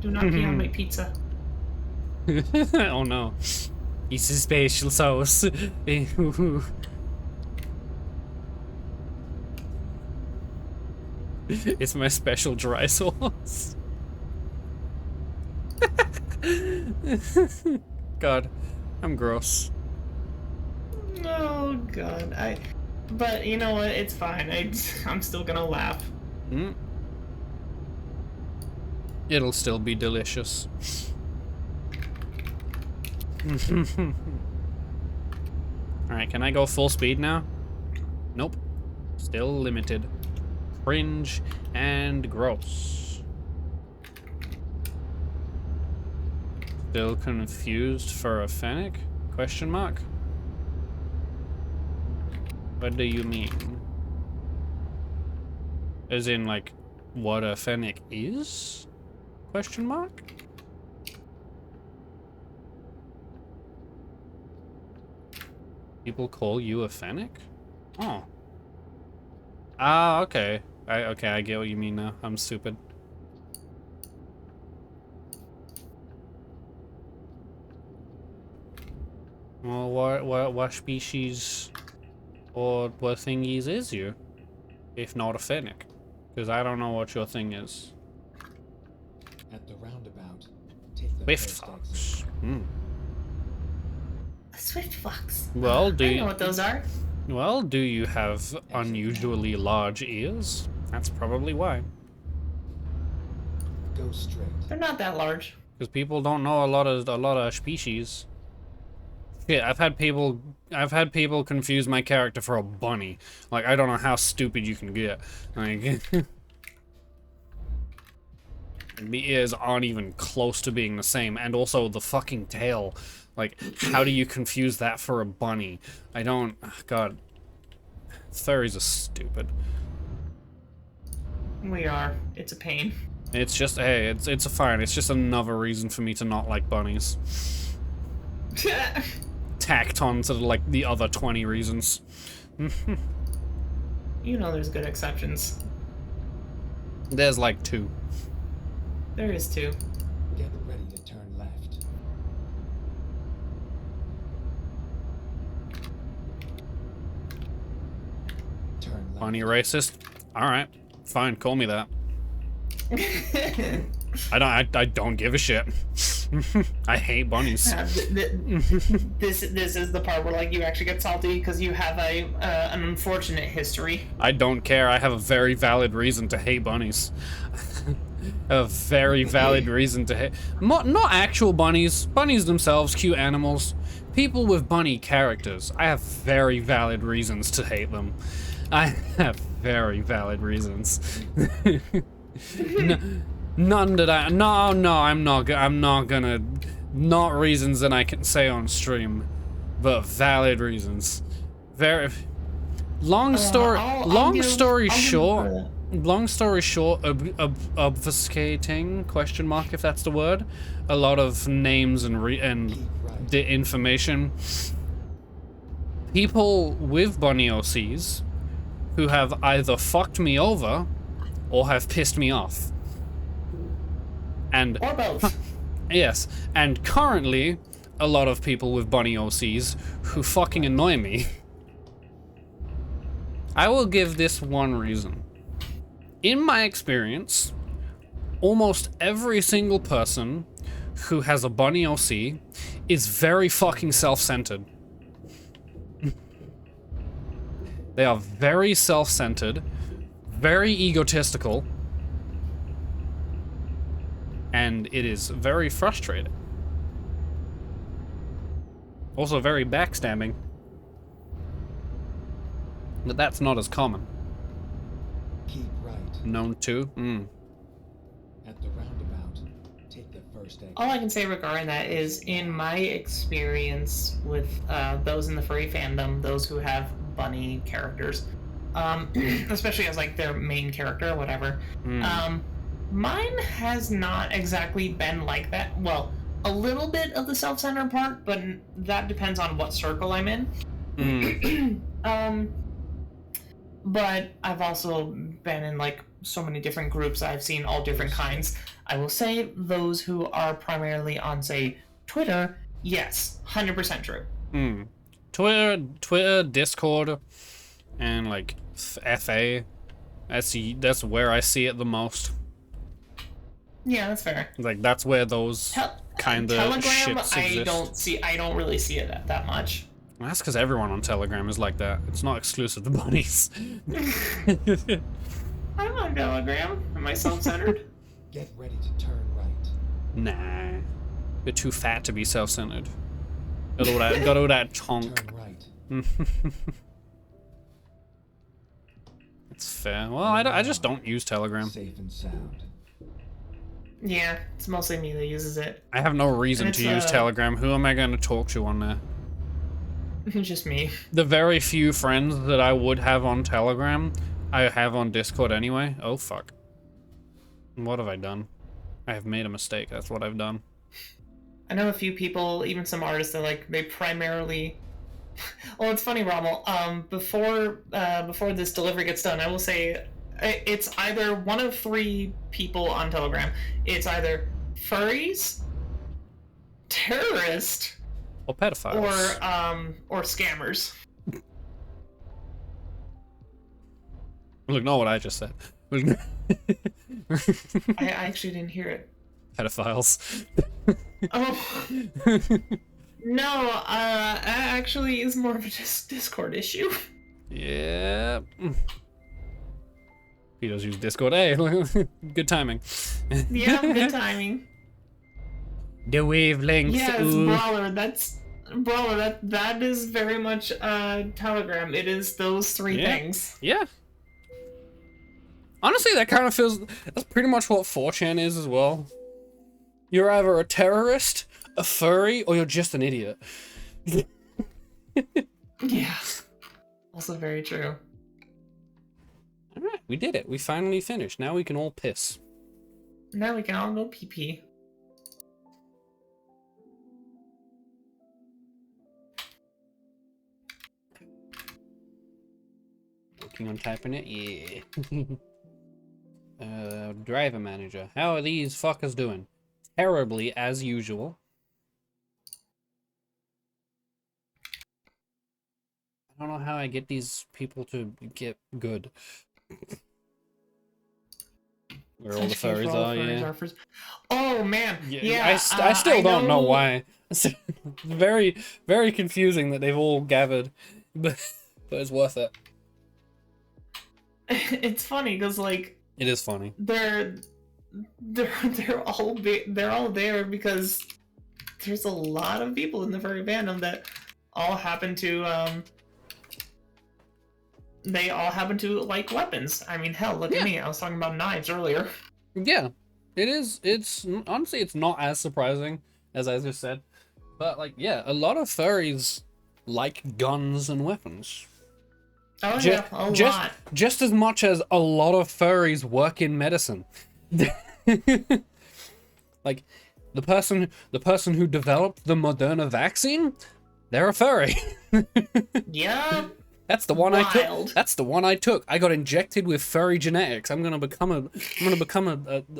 Do not pee on my pizza. Oh no. It's a special sauce. It's my special dry sauce. God, I'm gross. Oh God, But you know what? It's fine. I'm still gonna laugh. Mm. It'll still be delicious. Alright, can I go full speed now? Nope. Still limited. Cringe and gross. Still confused for a fennec? Question mark? What do you mean? As in, like, what a fennec is? Question mark? People call you a fennec? Oh. Ah, okay. Okay, I get what you mean now. I'm stupid. Well, what species or what thingies is you? If not a fennec? Because I don't know what your thing is. At the roundabout, take the Swift first fox. exit. Hmm. A swift fox. Well, I know what those are. Well, do you have unusually large ears? That's probably why. Go straight. They're not that large. Because people don't know a lot of species. Shit, I've had people confuse my character for a bunny. Like, I don't know how stupid you can get. Like, the ears aren't even close to being the same, and also the fucking tail. Like, how do you confuse that for a bunny? I don't. God, furries are stupid. We are. It's a pain. It's just, hey, it's a fine. It's just another reason for me to not like bunnies. Tacked on to like the other 20 reasons. You know there's good exceptions. There's like 2. There is 2. Get ready to turn left. Turn left. Bunny racist? Alright. Fine, call me that. I don't give a shit. I hate bunnies. This is the part where like you actually get salty because you have an unfortunate history. I don't care. I have a very valid reason to hate bunnies. A very valid reason to hate. Not actual bunnies. Bunnies themselves, cute animals. People with bunny characters. I have very valid reasons to hate them. I have very valid reasons. None that I. No, I'm not gonna. Not reasons that I can say on stream, but valid reasons. Very. Long story short, obfuscating question mark if that's the word. A lot of names and the information. People with bunny OCs who have either fucked me over or have pissed me off. And Or both. yes, and currently a lot of people with bunny OCs who fucking annoy me. I will give this one reason. In my experience, almost every single person who has a bunny OC is very fucking self-centered. They are very self-centered, very egotistical, and it is very frustrating. Also very backstabbing. But that's not as common. Keep right. Known to? At the roundabout, take the first exit. All I can say regarding that is, in my experience with those in the furry fandom, those who have bunny characters, especially as like their main character or whatever, mine has not exactly been like that. Well, a little bit of the self-centered part, but that depends on what circle I'm in. But I've also been in like so many different groups. I've seen all different kinds. I will say those who are primarily on, say, Twitter, yes, 100% true. Twitter, Discord, and like FA. That's where I see it the most. Yeah, that's fair. Like that's where those kind of Telegram, shits exist. I don't really see it that much. That's because everyone on Telegram is like that. It's not exclusive to bunnies. I'm on Telegram. Am I self-centered? Get ready to turn right. Nah. You're too fat to be self-centered. Got all that tonk. Turn right. It's fair. Well, I just don't use Telegram. Safe and sound. Yeah, it's mostly me that uses it. I have no reason And to it's, use Telegram. Who am I going to talk to on there? Just me. The very few friends that I would have on Telegram, I have on Discord anyway. Oh, fuck. What have I done? I have made a mistake. That's what I've done. I know a few people, even some artists, that like they primarily. Well, it's funny, Rommel. Before this delivery gets done, I will say it's either one of three people on Telegram. It's either furries, terrorists, Or pedophiles. or scammers. Look, not what I just said. I actually didn't hear it. Pedophiles. Oh. No, that actually is more of a Discord issue. Yeah. He does use Discord. Hey, good timing. Yeah, good timing. The wavelength. Yes, Brawler, that is very much Telegram. It is those three things. Yeah. Honestly, that kind of feels... That's pretty much what 4chan is as well. You're either a terrorist, a furry, or you're just an idiot. Yeah. Also very true. Alright, we did it. We finally finished. Now we can all piss. Now we can all go pee-pee. Working on typing it? Yeah. Driver manager. How are these fuckers doing? Terribly, as usual. I don't know how I get these people to get good. Where all the furries are, yeah. Oh man, yeah. I still don't know why. It's very, very confusing that they've all gathered, but it's worth it. It's funny because like it is funny. They're all there because there's a lot of people in the furry fandom that all happen to they all happen to like weapons. I mean, hell, look at me. I was talking about knives earlier. Yeah, it is. It's honestly, it's not as surprising as I just said, but like, yeah, a lot of furries like guns and weapons. Oh yeah, a lot. Just as much as a lot of furries work in medicine. Like the person who developed the Moderna vaccine, they're a furry. Yeah. That's the one I took. That's the one I took. I got injected with furry genetics. I'm gonna become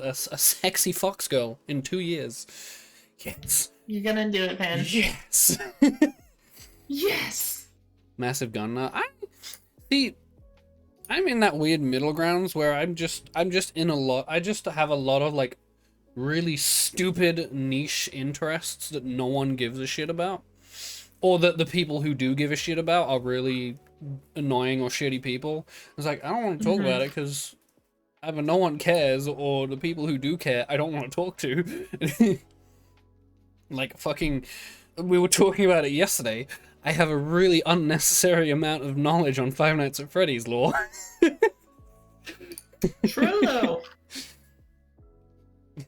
a sexy fox girl in 2 years. Yes. You're gonna do it, Pen. Yes. Yes. Massive gun. I'm in that weird middle grounds where I'm just in a lot. I just have a lot of like really stupid niche interests that no one gives a shit about, or that the people who do give a shit about are really annoying or shitty people. It's like, I don't want to talk about it because either no one cares or the people who do care I don't want to talk to. Like fucking, we were talking about it yesterday. I have a really unnecessary amount of knowledge on Five Nights at Freddy's lore. True though.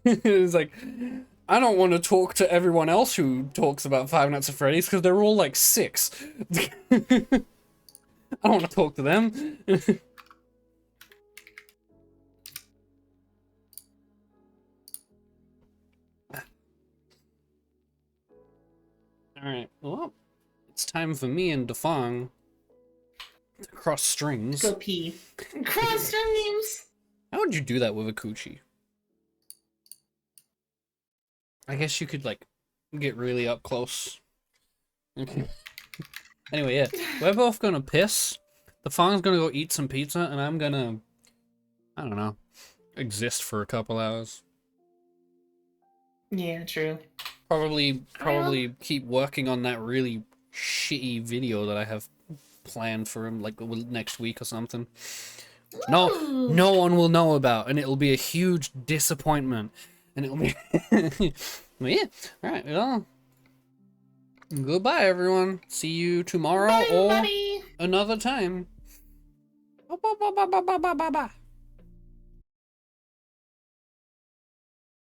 It's like, I don't want to talk to everyone else who talks about Five Nights at Freddy's because they're all like 6. I don't want to talk to them. Alright, well, it's time for me and Defong to cross strings. Go pee. Cross strings! How would you do that with a coochie? I guess you could, like, get really up close. Okay. Anyway, yeah, we're both gonna piss. Defong's gonna go eat some pizza, and I'm gonna, I don't know, exist for a couple hours. Yeah, true. Probably keep working on that really shitty video that I have planned for him, like next week or something. No one will know about, and it'll be a huge disappointment. And it'll be, well, yeah. All right, well, goodbye, everyone. See you tomorrow or another time. Bye.